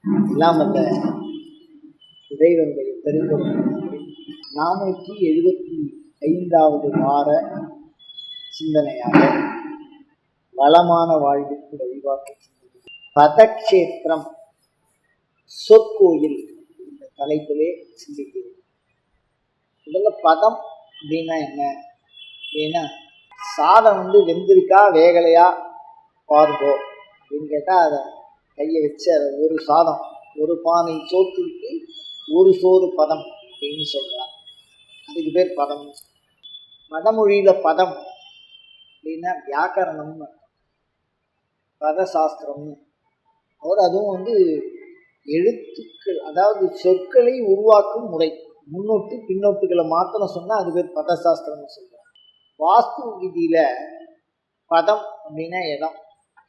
எல்லாம் அந்த இறைவனுடைய பெருந்தொகை 475வது வார சிந்தனையாக வளமான வாழ்விற்கு வழிபாட்டு பதக்ஷேத்திரம் சொற்கோயில் இந்த தலைப்பிலே சிந்திக்கிறேன். முதல்ல பதம் அப்படின்னா என்ன? ஏன்னா சாதம் வெந்திருக்கா வேகலையா பாருங்கோ அப்படின்னு கேட்டால் அதை கையை வச்சு அதை ஒரு சாதம் ஒரு பானை சோற்றுக்கு ஒரு சோறு பதம் அப்படின்னு சொல்கிறார். அதுக்கு பேர் பதம். வடமொழியில் பதம் அப்படின்னா வியாக்கரணம்னு பதசாஸ்திரம்னு அவர் அதுவும் எழுத்துக்கள், அதாவது சொற்களை உருவாக்கும் முறை, முன்னோட்டு பின்னோட்டுகளை மாத்திரம் சொன்னால் அது பேர் பதசாஸ்திரம்னு சொல்கிறார். வாஸ்து விதியில் பதம் அப்படின்னா இடம்,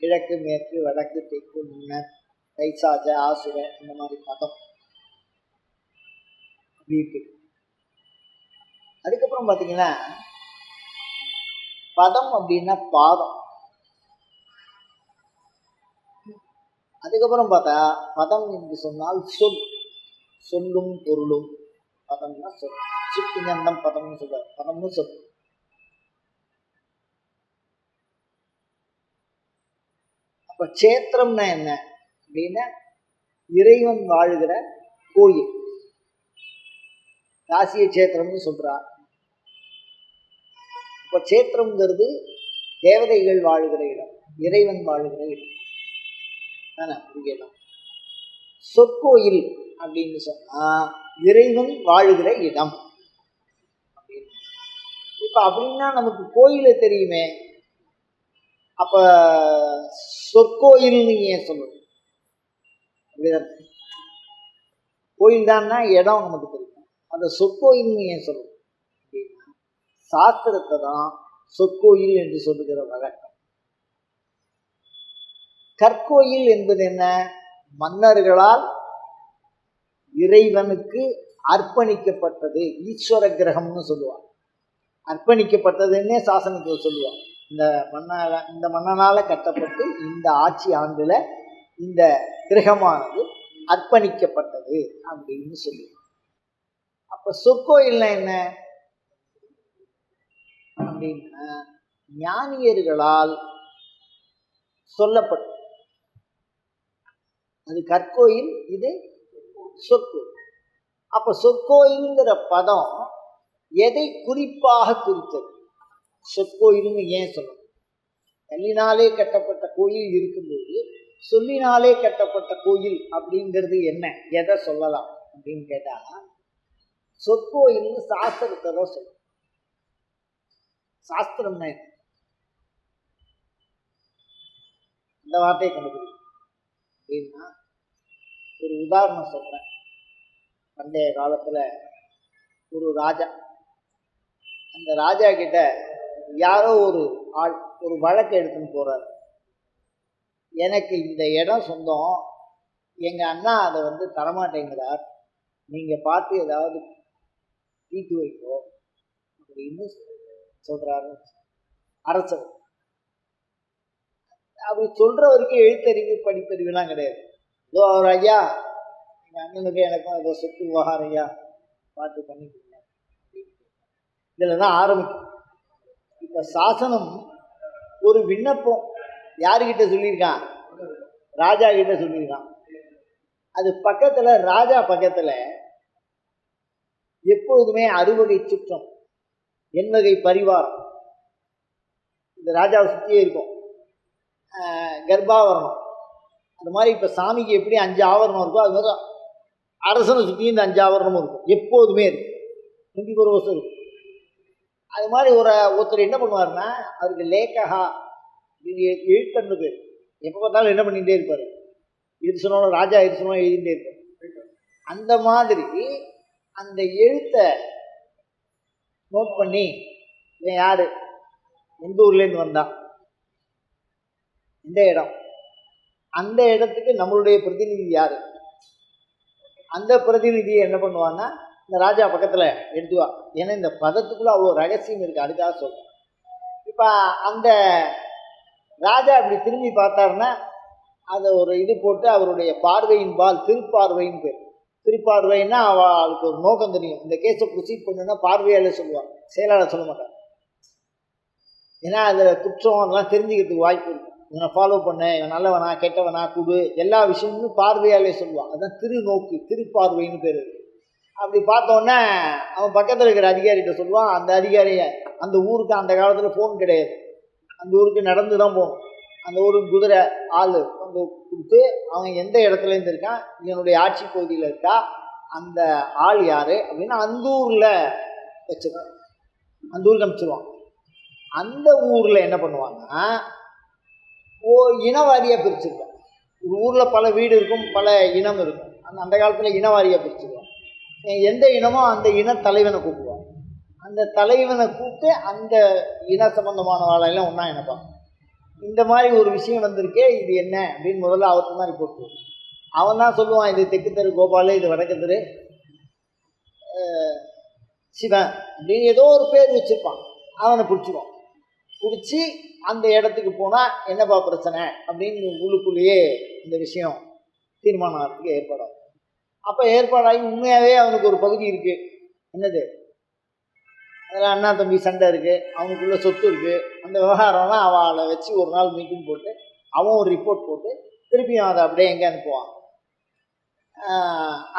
கிழக்கு மேற்கு வடக்கு தெற்கு முன்னர் தைசாஜ ஆசுர இந்த மாதிரி பதம் அப்படி இருக்கு. அதுக்கப்புறம் பார்த்தீங்கன்னா பதம் அப்படின்னா பாதம். அதுக்கப்புறம் பார்த்தா பதம் என்று சொன்னால் சொல், சொல்லும் பொருளும். பதம்னா சொல், சிப்பிஞந்தம் பதம்னு சொல்றாரு. பதம்னு சொல். அப்ப சேத்திரம்னா என்ன அப்படின்னா இறைவன் வாழுகிற கோயில். காசிய சேத்திரம்னு சொல்றார். இப்ப சேத்திரம்ங்கிறது தேவதைகள் வாழுகிற இடம், இறைவன் வாழுகிற இடம். சொற்கோயில் அப்படின்னு சொன்னா இறைவன் வாழுகிற இடம் அப்படின்னு. இப்ப அப்படின்னா நமக்கு கோயில தெரியுமே, அப்ப சொற்கோயில்னு ஏன் சொல்லணும்? கோயில் தான்னா இடம் நமக்கு தெரியும், அந்த சொற்கோயில்னு ஏன் சொல்லணும் அப்படின்னா சாஸ்திரத்தை தான் சொற்கோயில் என்று சொல்லுகிற வழக்கம். கற்கோயில் என்பது என்ன? மன்னர்களால் இறைவனுக்கு அர்ப்பணிக்கப்பட்டது, ஈஸ்வர கிரகம்னு சொல்லுவாங்க. அர்ப்பணிக்கப்பட்டதுன்னே சாசனத்தில் சொல்லுவாங்க. இந்த மன்னனால கட்டப்பட்டு இந்த ஆட்சி ஆண்டுல இந்த கிரகமானது அர்ப்பணிக்கப்பட்டது அப்படின்னு சொல்லுவாங்க. அப்ப சொற்கோயில்னா என்ன அப்படின்னா ஞானியர்களால் சொல்லப்பட்டது. அது கற்கோயில், இது சொற்கோயில். அப்ப சொற்கோயில்ங்கிற பதம் எதை குறிப்பாக குறித்தது? சொற்கோயில்னு ஏன் சொல்லணும்? கல்லினாலே கட்டப்பட்ட கோயில் இருக்கும்போது சொல்லினாலே கட்டப்பட்ட கோயில் அப்படிங்கிறது என்ன, எதை சொல்லலாம் அப்படின்னு கேட்டா சொற்கோயில்னு சாஸ்திரத்தை தான் சொல்லும். சாஸ்திரம்னா என்ன? இந்த வார்த்தையை கண்டுபிடிக்கும் அப்படின்னா ஒரு உதாரணம் சொல்றேன். பண்டைய காலத்துல ஒரு ராஜா, அந்த ராஜா கிட்ட யாரோ ஒரு ஆள் ஒரு வழக்கு எடுத்துன்னு போறாரு. எனக்கு இந்த இடம் சொந்தம், எங்க அண்ணா அதை தரமாட்டேங்கிறார், நீங்க பார்த்து ஏதாவது தீட்டு வைக்கோ அப்படின்னு சொல்றாரு அரசர். அப்படி சொல்ற வரைக்கும் எழுத்தறிவு படிப்பறிவுலாம் கிடையாது. ஏதோ அவர் ஐயா எங்கள் அண்ணனுக்கு எனக்கும் ஏதோ சொத்து விவகாரம் ஐயா பார்த்து பண்ணிக்கோங்க, இதில் தான் ஆரம்பிக்கும். இப்போ சாசனம் ஒரு விண்ணப்பம் யாருக்கிட்ட சொல்லியிருக்கான்? ராஜா கிட்ட சொல்லியிருக்கான். அது பக்கத்தில் ராஜா பக்கத்தில் எப்பொழுதுமே அறுவகை சுற்றம், எண்வகை பரிவாரம் இந்த ராஜாவை சுற்றியே இருக்கும். கர்ப்பாவரணம் அந்த மாதிரி இப்போ சாமிக்கு எப்படி 5 ஆவரணம் இருக்கோ அது மாதிரி அரசனை சுற்றி இந்த 5 ஆவரணமும் இருக்கும், எப்போதுமே இருக்கும், 24 வருஷம் இருக்கும். அது மாதிரி ஒருத்தர் என்ன பண்ணுவார்னா அவருக்கு லேக்கஹா எழுத்தன்னு பேர். எப்போ பார்த்தாலும் என்ன பண்ணிகிட்டே இருப்பார், இது சொன்னாலும் ராஜா இது சொன்னாலும் எழுதிட்டே இருப்பார். அந்த மாதிரி அந்த எழுத்தை நோட் பண்ணி இவன் யாரு, எந்த ஊர்லேருந்து வந்தான், இந்த இடம், அந்த இடத்துக்கு நம்மளுடைய பிரதிநிதி யாரு, அந்த பிரதிநிதியை என்ன பண்ணுவான்னா இந்த ராஜா பக்கத்தில் எடுத்துவா. ஏன்னா இந்த பதத்துக்குள்ள அவ்வளோ ரகசியம் இருக்கு, அதுக்காக சொல்றேன். இப்போ அந்த ராஜா இப்படி திரும்பி பார்த்தாருன்னா அதை ஒரு இது போட்டு அவருடைய பார்வையின் பால் திருப்பார்வைன்னு பேர். திருப்பார்வைன்னா அவளுக்கு ஒரு நோக்கம் தெரியும். இந்த கேஸை ப்ரொசீட் பண்ணுன்னா பார்வையாளர் சொல்லுவாங்க, செயலாளர் சொல்ல மாட்டாங்க. ஏன்னா அதில் குற்றம் அதெல்லாம் தெரிஞ்சுக்கிறதுக்கு வாய்ப்பு இருக்கும். இவனை ஃபாலோ பண்ண, இவன் நல்லவனா கெட்டவனா குடு எல்லா விஷயமும் பார்வையாலே சொல்லுவான். அதுதான் திருநோக்கு திருப்பார்வைன்னு பேர். அப்படி பார்த்தோன்னே அவன் பக்கத்தில் இருக்கிற அதிகாரிகிட்ட சொல்லுவான். அந்த அதிகாரியை அந்த ஊருக்கு அந்த காலத்தில் ஃபோன் கிடையாது, அந்த ஊருக்கு நடந்து தான் போகணும். அந்த ஊருக்கு குதிரை ஆள் வந்து கொடுத்து அவன் எந்த இடத்துலேருந்து இருக்கான், இதனுடைய ஆட்சி பகுதியில் இருக்கா, அந்த ஆள் யார் அப்படின்னு அந்த ஊரில் வச்சுருவான், அந்த ஊருக்கு அனுப்பிச்சிடுவான். அந்த ஊரில் என்ன பண்ணுவாங்கன்னா இனவாரியாக பிரிச்சுருவான். ஒரு ஊரில் பல வீடு இருக்கும், பல இனம் இருக்கும். அந்த காலத்தில் இனவாரியாக பிரிச்சுருவான். எந்த இனமோ அந்த இன தலைவனை கூப்பிடுவான். அந்த தலைவனை கூப்பிட்டு அந்த இன சம்பந்தமான வேலையெல்லாம் ஒன்றா இணைப்பான். இந்த மாதிரி ஒரு விஷயம் வந்திருக்கே, இது என்ன அப்படின்னு முதல்ல அவருக்கு தான் ரிப்போர்ட் போடுவான். அவன் தான் சொல்லுவான், இது தெற்கு தெரு கோபால், இது வடக்கு தெரு சிவன் அப்படின்னு ஏதோ ஒரு பேர் வச்சுருப்பான். அவனை பிடிச்சிடுவான். பிடிச்சி அந்த இடத்துக்கு போனால் என்னப்பா பிரச்சனை அப்படின்னு உள்ளுக்குள்ளேயே இந்த விஷயம் தீர்மானம் ஆகிறதுக்கு ஏற்பாடாகும். அப்போ ஏற்பாடாகி உண்மையாகவே அவனுக்கு ஒரு பகுதி இருக்குது. என்னது, அதில் அண்ணா தம்பி சண்டை இருக்குது, அவனுக்குள்ள சொத்து இருக்குது. அந்த விவகாரம்லாம் அவளை வச்சு ஒரு நாள் மீட்டிங் போட்டு அவன் ஒரு ரிப்போர்ட் போட்டு திருப்பியும் அதை அப்படியே எங்கே அனுப்புவான்,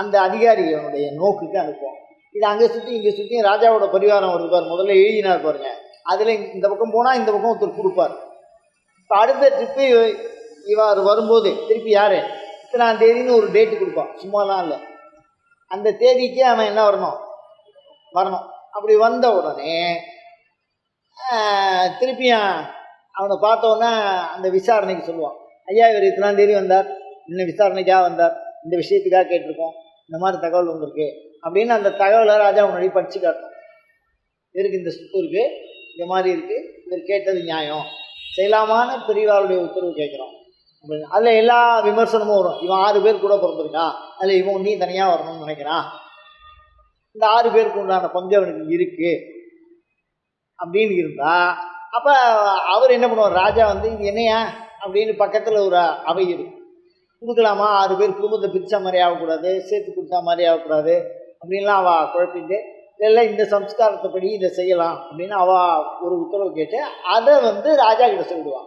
அந்த அதிகாரிகளுடைய நோக்குக்கு அனுப்புவான். இது அங்கே சுற்றி இங்கே சுற்றி ராஜாவோட பரிவாரம் வருது பாரு, முதல்ல எழுதினார் பாருங்க. அதில் இந்த பக்கம் போனால் இந்த பக்கம் ஒருத்தர் கொடுப்பார். இப்போ அடுத்த ட்ரிப்பு இவர் வரும்போது திருப்பி யார் இத்தனாம் தேதின்னு ஒரு டேட்டு கொடுப்பான், சும்மாலாம் இல்லை. அந்த தேதிக்கு அவன் என்ன வரணும். அப்படி வந்த உடனே திருப்பியும் அவனை பார்த்தோன்னே அந்த விசாரணைக்கு சொல்லுவான். ஐயா, இவர் இத்தனாம் தேதி வந்தார், இன்னும் விசாரணைக்காக வந்தார், இந்த விஷயத்துக்காக கேட்டிருக்கோம், இந்த மாதிரி தகவல் வந்திருக்கு அப்படின்னு அந்த தகவலை ராஜா முன்னாடி படித்து காட்டணும். இவருக்கு இந்த சொத்து இருக்குது, இந்த மாதிரி இருக்குது, இவர் கேட்டது நியாயம், செய்யலாமான பெரியவாளுடைய உத்தரவு கேட்குறோம் அப்படின்னு. அதில் எல்லா விமர்சனமும் வரும். இவன் 6 பேர் கூட பிறந்திருக்கான், அதில் இவன் நீ தனியாக வரணும்னு நினைக்கிறான், இந்த 6 பேருக்கு உண்டான பங்கு அவனுக்கு இருக்குது அப்படின்னு இருந்தா அப்போ அவர் என்ன பண்ணுவார், ராஜா வந்து இது என்னையா அப்படின்னு பக்கத்தில் ஒரு அவை இருக்கும், கொடுக்கலாமா, 6 பேர் குடும்பத்தை பிரித்தா மாதிரி ஆகக்கூடாது, சேர்த்து கொடுத்தா மாதிரி ஆகக்கூடாது அப்படின்லாம் அவள் குழப்பிட்டு, இல்லை இந்த சம்ஸ்காரத்தைப்படி இதை செய்யலாம் அப்படின்னு அவள் ஒரு உத்தரவு கேட்டு அதை வந்து ராஜா கிட்ட சொல்லிடுவான்.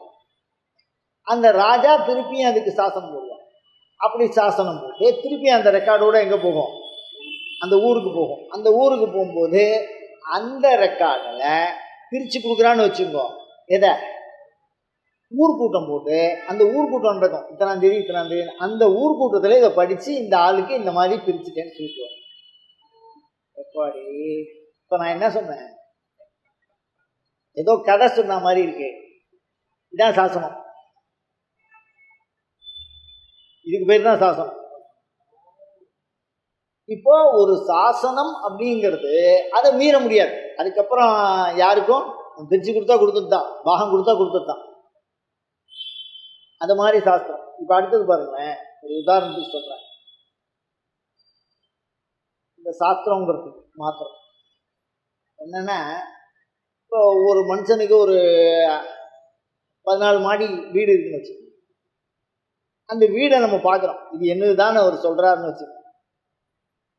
அந்த ராஜா திருப்பியும் அதுக்கு சாசனம் போடுவான். அப்படி சாசனம் போட்டு திருப்பியும் அந்த ரெக்கார்டோடு எங்கே போகும், அந்த ஊருக்கு போகும். அந்த ஊருக்கு போகும்போது அந்த ரெக்கார்டில் பிரித்து கொடுக்குறான்னு வச்சுக்கோ, எதை ஊர்க்கூட்டம் போட்டு அந்த ஊர்க்கூட்டம் நடக்கும், இத்தனாம் தேதி அந்த ஊர்க்கூட்டத்தில் இதை படித்து இந்த ஆளுக்கு இந்த மாதிரி பிரிச்சுட்டேன்னு சொல்லிடுவோம். எப்பாடி இப்போ நான் என்ன சொன்னேன், ஏதோ கதை சொன்ன மாதிரி இருக்கு. இதான் சாசனம், இதுக்கு பேர் தான் சாசனம். இப்போ ஒரு சாசனம் அப்படிங்கிறது அதை மீற முடியாது. அதுக்கப்புறம் யாருக்கும் பிரிச்சு கொடுத்தா கொடுத்தது தான், பாகம் கொடுத்தா கொடுத்தது தான். அது மாதிரி சாஸ்திரம். இப்போ அடுத்தது பாருங்களேன், ஒரு உதாரணத்துக்கு சொல்கிறேன். இந்த சாஸ்திரங்கிறது மாத்திரம் என்னன்னா, இப்போ ஒரு மனுஷனுக்கு ஒரு 14 மாடி வீடு இருக்குன்னு வச்சு, அந்த வீடை நம்ம பார்க்குறோம், இது என்னது தான் அவர் சொல்கிறாருன்னு வச்சு,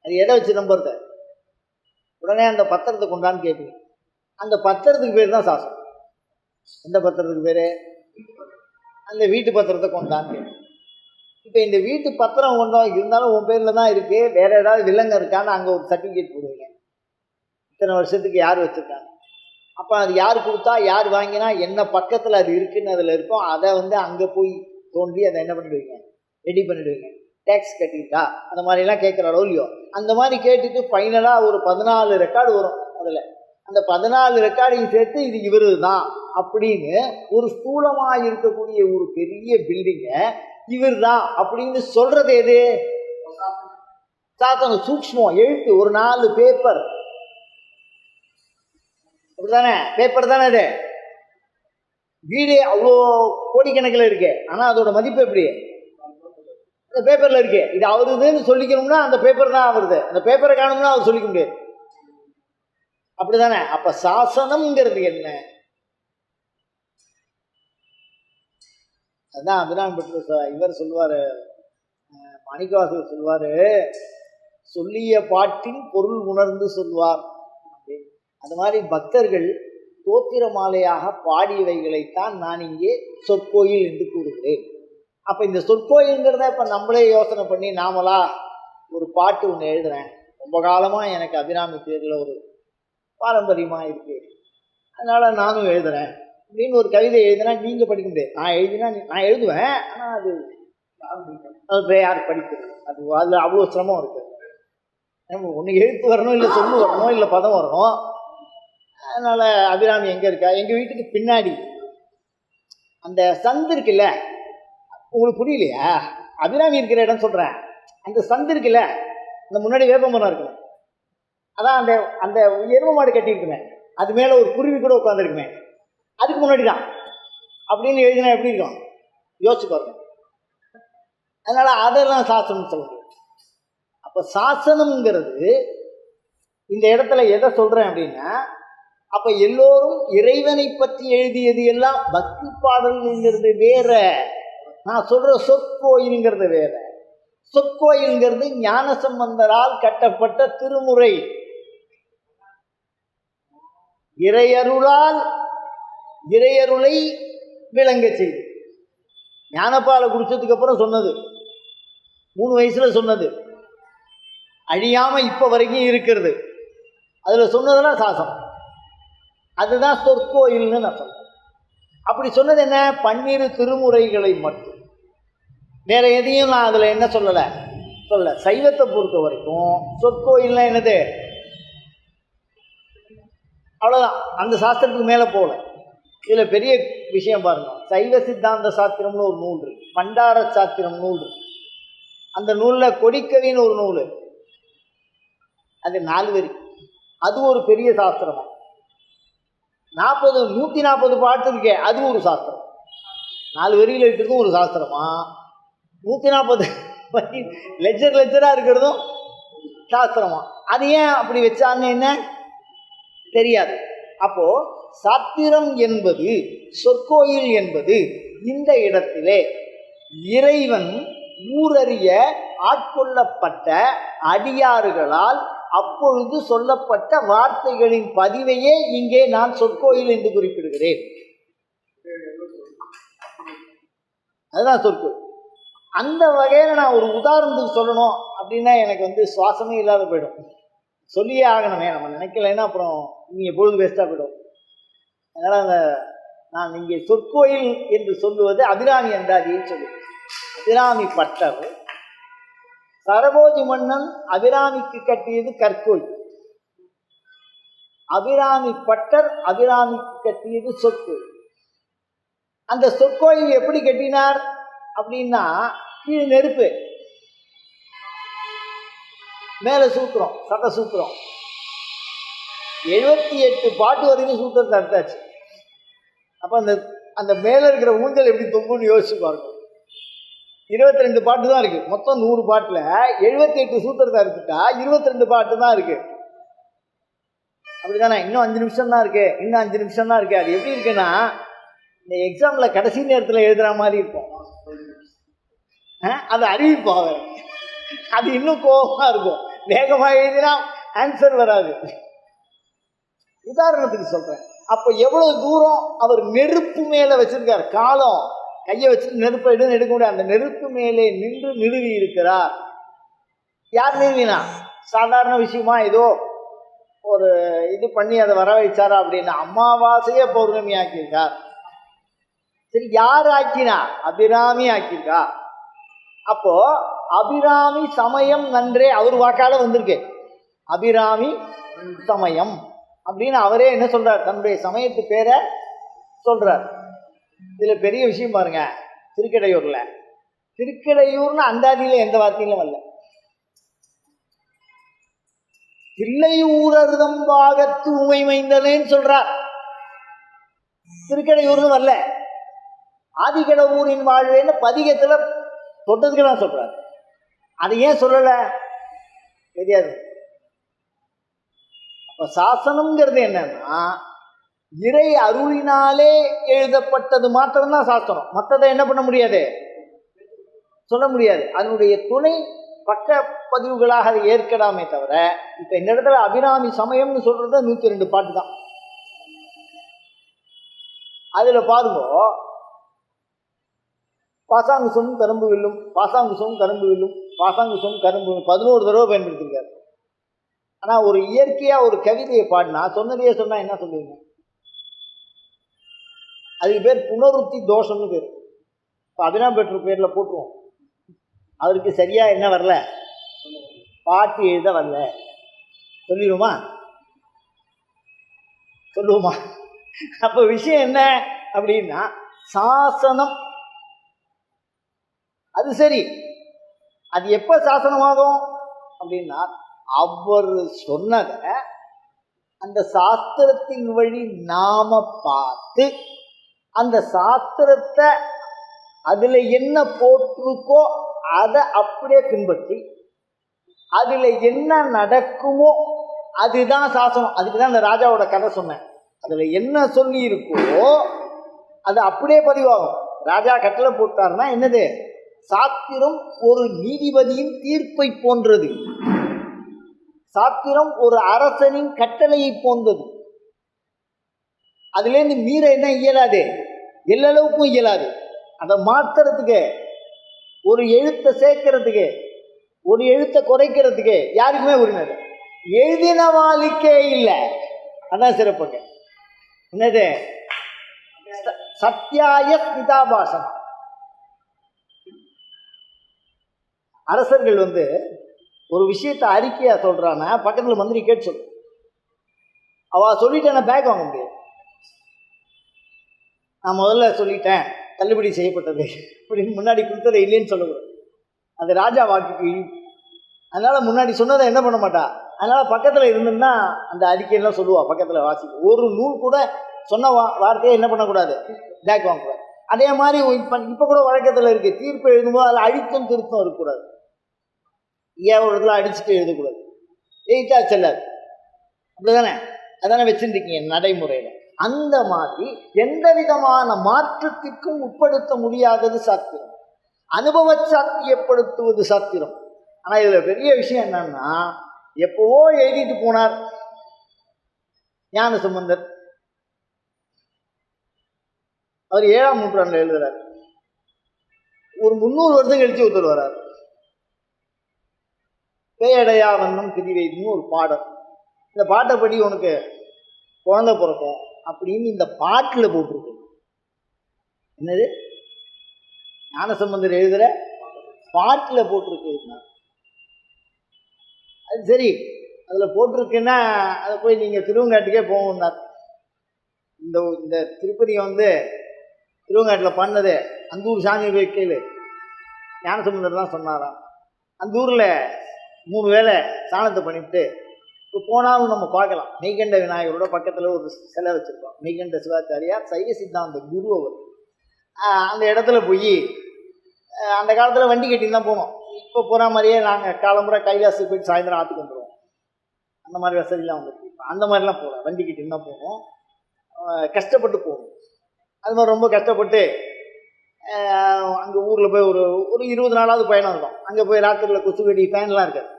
அது எதை வச்சு நம்புறது, உடனே அந்த பத்திரத்தை கொண்டான்னு கேட்குறீங்க. அந்த பத்திரத்துக்கு பேர் தான் சாசனம். எந்த பத்திரத்துக்கு பேர், அந்த வீட்டு பத்திரத்தை கொண்டான்னு கேட்குறீங்க. இப்போ இந்த வீட்டு பத்திரம் கொண்டோம் இருந்தாலும் உன் பேரில் தான் இருக்குது, வேறு ஏதாவது வில்லங்க இருக்கான்னு அங்கே ஒரு சர்டிஃபிகேட் போடுவீங்க, இத்தனை வருஷத்துக்கு யார் வச்சுருக்காங்க. அப்போ அது யார் கொடுத்தா யார் வாங்கினா என்ன பக்கத்தில் அது இருக்குன்னு அதில் இருக்கும், அதை வந்து அங்கே போய் தோண்டி அதை என்ன பண்ணிடுவீங்க, ரெடி பண்ணிடுவீங்க. டேக்ஸ் கட்டிட்டா அந்த மாதிரிலாம் கேட்குறாரோ இல்லையோ, அந்த மாதிரி கேட்டுட்டு ஃபைனலாக ஒரு 14 ரெக்கார்டு வரும். அதில் அந்த 14 ரெக்கார்டையும் சேர்த்து இது இவரு தான் அப்படின்னு ஒரு ஸ்தூலமாக இருக்கக்கூடிய ஒரு பெரிய பில்டிங்கை இவர் தான் அப்படின்னு சொல்கிறது எது, சாத்தனம். சூக்ஷ்மம் எழுத்து, ஒரு 4 பேப்பர், அப்படிதானே, பேப்பர் தானே அது. வீடு அவ்வளோ கோடிக்கணக்கில் இருக்கு, ஆனால் அதோட மதிப்பு எப்படி, அந்த பேப்பரில் இருக்கு. இது அவருதுன்னு சொல்லிக்கணும்னா அந்த பேப்பர் தான் அவருது, அந்த பேப்பரை காணும்னா அவர் சொல்லிக்க முடியாது, அப்படிதானே. அப்போ சாசனம்ங்கிறது என்ன, அதுதான் அபிராமி பட்டர் இவர் சொல்லுவார், மாணிக்கவாசகர் சொல்லுவார், சொல்லிய பாட்டின் பொருள் உணர்ந்து சொல்வார் அப்படின்னு. அந்த மாதிரி பக்தர்கள் தோத்திர மாலையாக பாடியவைகளைத்தான் நான் இங்கே சொற்கோயில் என்று கூறுகிறேன். அப்போ இந்த சொற்கோயில்ங்கிறத இப்போ நம்மளே யோசனை பண்ணி நாமளா ஒரு பாட்டு ஒன்று எழுதுறேன். ரொம்ப காலமாக எனக்கு அபிராமி பேரில் ஒரு பாரம்பரியமாக இருக்குது, அதனால் நானும் எழுதுகிறேன் அப்படின்னு ஒரு கவிதை எழுதினா நீங்கள் படிக்க முடியாது. நான் எழுதினா நான் எழுதுவேன், ஆனால் அது யார் படிக்கிறது? அதில் அவ்வளோ சிரமம் இருக்குது. ஒன்று எழுத்து வரணும், இல்லை சொல்லு வரணும், இல்லை பதம் வரணும். அதனால் அபிராமி எங்கே இருக்கா? எங்கள் வீட்டுக்கு பின்னாடி அந்த சந்து இருக்குல்ல, உங்களுக்கு புரியலையா? அபிராமி இருக்கிற இடம் சொல்கிறேன். அந்த சந்து இருக்குல்ல, அந்த முன்னாடி வேப்பமரம் இருக்குமே, அதான் அந்த அந்த எரும மாடு கட்டியிருக்குமே, அது மேலே ஒரு குருவி கூட உட்காந்துருக்குமே, அதுக்கு முன்னாடி தான் அப்படின்னு எழுதினா எப்படி இருக்கும்? யோசிச்சு பாருங்க. அதனால் அதெல்லாம் சாசனம் சொல்ல முடியும். அப்போ சாசனம்ங்கிறது இந்த இடத்துல எதை சொல்கிறேன் அப்படின்னா, அப்போ எல்லோரும் இறைவனை பற்றி எழுதியது எல்லாம் பக்தி பாடல்ங்கிறது வேற, நான் சொல்கிற சொற்கோயில்ங்கிறது வேற. சொற்கோயில்ங்கிறது ஞானசம்பந்தரால் கட்டப்பட்ட திருமுறை, இறையருளால் இறையருளை விளங்க செய்து. ஞானப்பாலை குடிச்சதுக்கு அப்புறம் சொன்னது, 3 வயசுல சொன்னது, அழியாமல் இப்போ வரைக்கும் இருக்கிறது, அதில் சொன்னதெல்லாம் சாசனம். அதுதான் சொற்கோயில்னு நான் சொல்றேன். அப்படி சொன்னது என்ன? 12 திருமுறைகளை மட்டும், வேற எதையும் நான் அதில் என்ன சொல்லலை. சைவத்தை பொறுத்த வரைக்கும் சொற்கோயில்னா என்னது? அவ்வளோதான், அந்த சாஸ்திரத்துக்கு மேலே போகல. இதில் பெரிய விஷயம் பாருங்கள், சைவ சித்தாந்த சாஸ்திரம்னு ஒரு நூல் இருக்கு, பண்டார சாஸ்திரம் நூல் இருக்கு. அந்த நூலில் கொடிக்கவின்னு ஒரு நூல், அது 4 வரி, அது ஒரு பெரிய சாஸ்திரமா. 140 பாட்டு இருக்கே, அது ஒரு சாஸ்திரம். 4 வரியில் இருக்கிறதும் ஒரு சாஸ்திரமா, 140 வரி லெஜராக இருக்கிறதும் சாஸ்திரமா. அது ஏன் அப்படி வச்சான்னு என்ன தெரியாது. அப்போ சாத்திரம் என்பது, சொற்கோயில் என்பது இந்த இடத்திலே இறைவன் ஊரறிய ஆட்கொள்ளப்பட்ட அடியாறுகளால் அப்பொழுது சொல்லப்பட்ட வார்த்தைகளின் பதிவையே இங்கே நான் சொற்கோயில் என்று குறிப்பிடுகிறேன். அதுதான் சொற்கோயில். அந்த வகையில் நான் ஒரு உதாரணத்துக்கு சொல்லணும் அப்படின்னா எனக்கு சுவாசமே இல்லாத போயிடும். சொல்லியே ஆகணுமே, நம்ம நினைக்கலைன்னா அப்புறம் நீங்கள் பொழுது வேஸ்ட்டாக போயிடும். அதனால் நான் இங்கே சொற்கோயில் என்று சொல்லுவது அபிராமி அந்தாதியை சொல்லுவேன். அபிராமி பட்டர் சரபோஜி மன்னன் அபிராமிக்கு கட்டியது கற்கோயில், அபிராமி பட்டர் அபிராமிக்கு கட்டியது சொற்கோயில். அந்த சொற்கோயில் எப்படி கட்டினார் அப்படின்னா, கீழே நெருப்பு, மேலே சூத்திரம், சட்ட சூத்திரம், 78 பாட்டு வரைக்கும் சூத்திரத்தை அர்த்தாச்சு. அப்போ அந்த அந்த மேலே இருக்கிற ஊஞ்சல் எப்படி தொங்குன்னு யோசிச்சு பாருங்க. 22 பாட்டு தான் இருக்குது, மொத்தம் 100 பாட்டில் 78 சூத்திரத்தை அறுத்துட்டா 22 பாட்டு தான் இருக்குது. அப்படி தானே? இன்னும் 5 நிமிஷம் தான் இருக்குது, இன்னும் 5 நிமிஷம் தான் இருக்குது. அது எப்படி இருக்குன்னா, இந்த எக்ஸாமில் கடைசி நேரத்தில் எழுதுகிற மாதிரி இருக்கும். அது அறிவிப்பாக, அது இன்னும் கோபமாக இருக்கும். வேகமாக எழுதினா ஆன்சர் வராது. உதாரணத்துக்கு சொல்கிறேன். அப்போ எவ்வளோ தூரம் அவர் நெருப்பு மேலே வச்சிருக்கார், காலம் கையை வச்சு நெருப்பை எடுக்க முடியாது, அந்த நெருப்பு மேலே நின்று நிறுவி இருக்கிறார். யார் நிறுவினா? சாதாரண விஷயமா ஏதோ ஒரு இது பண்ணி அதை வர வைச்சாரா அப்படின்னா, அமாவாசையே பௌர்ணமி ஆக்கியிருக்கார். சரி, யார் ஆக்கினா? அபிராமி ஆக்கியிருக்கா. அப்போ அபிராமி சமயம் நன்றே அவர் வாக்கால வந்திருக்கு. அபிராமி சமயம் அப்படின்னு அவரே என்ன சொல்றார்? தன்னுடைய சமயத்து பேரை சொல்றார். இதுல பெரிய விஷயம் பாருங்க, திருக்கடையூர்னு அந்தாதியில எந்த வார்த்தையிலும் வரல. தில்லையூரர்தம்பாகத்து உமை மைந்தனேன்னு சொல்றார், திருக்கடையூர்னு வரல. ஆதிகடவூரின் வாழ்வேன்னு பதிகத்துல தொட்டதுக்கு நான் சொல்றாரு. அது ஏன் சொல்லல தெரியாது. அப்ப சாசனம்ங்கிறது என்னன்னா, இறை அருளினாலே எழுதப்பட்டது மாத்திரம்தான் சாஸ்திரம். மற்றதை என்ன பண்ண முடியாது, சொல்ல முடியாது. அதனுடைய துணை பக்க பதிவுகளாக அதை ஏற்கலாமே தவிர, இப்ப இந்த இடத்துல அபிராமி சமயம்னு சொல்றது 102 பாட்டு தான். அதுல பாருங்க, பாசாங்குசமும் கரும்பு வில்லும், பாசாங்குசமும் கரும்பு வில்லும், பாசாங்குசமும் கரும்பு 11 தடவை பயன்படுத்திருக்காரு. ஆனா ஒரு இயற்கையா ஒரு கவிதையை பாடினா சொன்னதையே சொன்னா என்ன சொல்லுவீங்க? அதுக்கு பேர் புனருத்தி தோஷம்னு பேர். இப்போ அபிராம் பெற்ற பேர்ல போட்டுருவோம். அவருக்கு சரியா என்ன வரல, பாட்டு எழுத வரல சொல்லிடுமா, சொல்லுவோமா? அப்ப விஷயம் என்ன அப்படின்னா, சாசனம் அது சரி, அது எப்ப சாசனமாகும் அப்படின்னா, அவர் சொன்னதை அந்த சாஸ்திரத்தின் வழி நாம பார்த்து அந்த சாஸ்திரத்தை அதுல என்ன போட்டிருக்கோ அதை அப்படியே பின்பற்றி அதுல என்ன நடக்குமோ அதுதான் சாசனம். அதுக்கு தான் அந்த ராஜாவோட கதை சொன்னேன். அதுல என்ன சொல்லி இருக்கோ அது அப்படியே பதிவாகும். ராஜா கட்டளை போட்டார்னா என்னது, சாத்திரம் ஒரு நீதிபதியின் தீர்ப்பை போன்றது, சாத்திரம் ஒரு அரசனின் கட்டளையை போன்றது. அதுலேருந்து மீற என்ன இயலாது, எல்லளவுக்கும் இயலாது. அதை மாத்துறதுக்கு, ஒரு எழுத்தை சேர்க்கறதுக்கு, ஒரு எழுத்தை குறைக்கிறதுக்கு யாருக்குமே உரிமை இல்லை. எழுதினவாளுக்கே இல்லை. அதான் சிறப்புங்க. என்னது, சத்தியாய ஸ்மிதாபாசம். அரசர்கள் ஒரு விஷயத்தை அறிக்கையா சொல்றான்னா பக்கத்துல மந்திரி கேட்டு சொல்லு. அவ சொல்லிட்டேன் பேக் வாங்க முடியாது. நான் முதல்ல சொல்லிட்டேன் தள்ளுபடி செய்யப்பட்டது அப்படின்னு முன்னாடி கொடுத்ததை இல்லைன்னு சொல்லக்கூடாது. அந்த ராஜா வாக்குக்கு. அதனால முன்னாடி சொன்னதை என்ன பண்ண மாட்டா. அதனால பக்கத்துல இருந்துன்னா அந்த அறிக்கையெல்லாம் சொல்லுவா, பக்கத்துல வாசிக்க. ஒரு நூல் கூட சொன்ன வார்த்தையை என்ன பண்ணக்கூடாது, பேக் வாங்கக்கூடாது. அதே மாதிரி இப்ப கூட வழக்கத்துல இருக்கு, தீர்ப்பு எழுதும்போது அதில் அடித்தும் திருத்தம் இருக்கக்கூடாது. ஏன் ஒரு இடத்துல அடிச்சுட்டு எழுதக்கூடாது, எழுத்தா செல்லாது. அப்படிதானே, அதானே வச்சுருக்கீங்க நடைமுறையில. அந்த மாதிரி எந்த விதமான மாற்றத்திற்கும் உட்படுத்த முடியாதது சாத்திரம், அனுபவ சாத்தியப்படுத்துவது சாத்திரம். ஆனா இதுல பெரிய விஷயம் என்னன்னா, எப்பவோ எழுதிட்டு போனார் ஞான சம்பந்தர். அவர் 7ஆம் நூற்றாண்டுல எழுதுறார். ஒரு 300 வருஷம் கழிச்சு ஒருத்தர் வர்றார். பேயடையா வண்ணம் பிரிவைதுன்னு ஒரு பாடம். இந்த பாட்டை படி உனக்கு குழந்தை பிறக்கும் அப்படின்னு இந்த பாட்டில் போட்டிருக்கு. என்னது, ஞானசம்பந்தர் எழுதுற பாட்டில் போட்டிருக்கு. அது சரி, அதில் போட்டிருக்குன்னா அதை போய் நீங்கள் திருவங்காட்டுக்கே போகணுன்னார். இந்த திருப்பதியை திருவங்காட்டில் பண்ணது அந்த ஊர் சாமி போய் கேளு. ஞானசம்பந்தர் தான் சொன்னாராம். அந்த ஊரில் 3 வேளை சாணத்தை பண்ணிவிட்டு இப்போ போனாலும் நம்ம பார்க்கலாம். மெய்கண்ட விநாயகரோட பக்கத்தில் ஒரு சிலை வச்சுருக்கோம். மெய்கண்ட சிவாச்சாரியார் சைவ சித்தாந்த குரு அவர். அந்த இடத்துல போய் அந்த காலத்தில் வண்டி கட்டின்னு தான் போனோம். இப்போ போகிற மாதிரியே நாங்கள் காலம்புற கைலாசுக்கு போயிட்டு சாயந்தரம் ஆற்றுக்கு வந்துடுவோம். அந்த மாதிரி வசதியெலாம் வந்துருக்கு. அந்த மாதிரிலாம் போகலாம், வண்டி கட்டின்னு தான் போகணும். கஷ்டப்பட்டு போகணும். அது மாதிரி ரொம்ப கஷ்டப்பட்டு அங்கே ஊரில் போய் ஒரு 20 நாளாவது பயணம் இருக்கும். அங்கே போய் ராத்திரியில் கொசு வெடி ஃபேன்லாம் இருக்காது.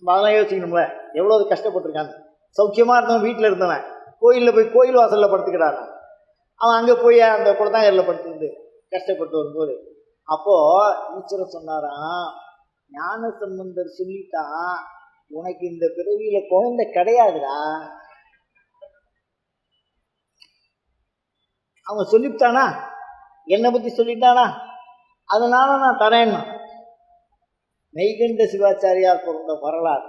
அதெல்லாம் யோசிக்கணும்ல, எவ்வளோ கஷ்டப்பட்டுருக்காங்க. சௌக்கியமாக இருந்தவன் வீட்டில் இருந்தவன் கோயிலில் போய் கோயில் வாசலில் படுத்துக்கிறான். அவன் அங்கே போய் அந்த குளத்தாங்கரில் படுத்துக்கிட்டு கஷ்டப்பட்டு வரும்போது அப்போது ஈஸ்வரன் சொன்னாராம், ஞான சம்பந்தர் சொல்லிட்டான், உனக்கு இந்த பிறவியில் குழந்தை கிடையாதுடா. அவன் சொல்லிவிட்டானா, என்னை பற்றி சொல்லிட்டானா, அதனால நான் தரேன்னா. மெய்கண்ட சிவாச்சாரியார் பிறந்த வரலாறு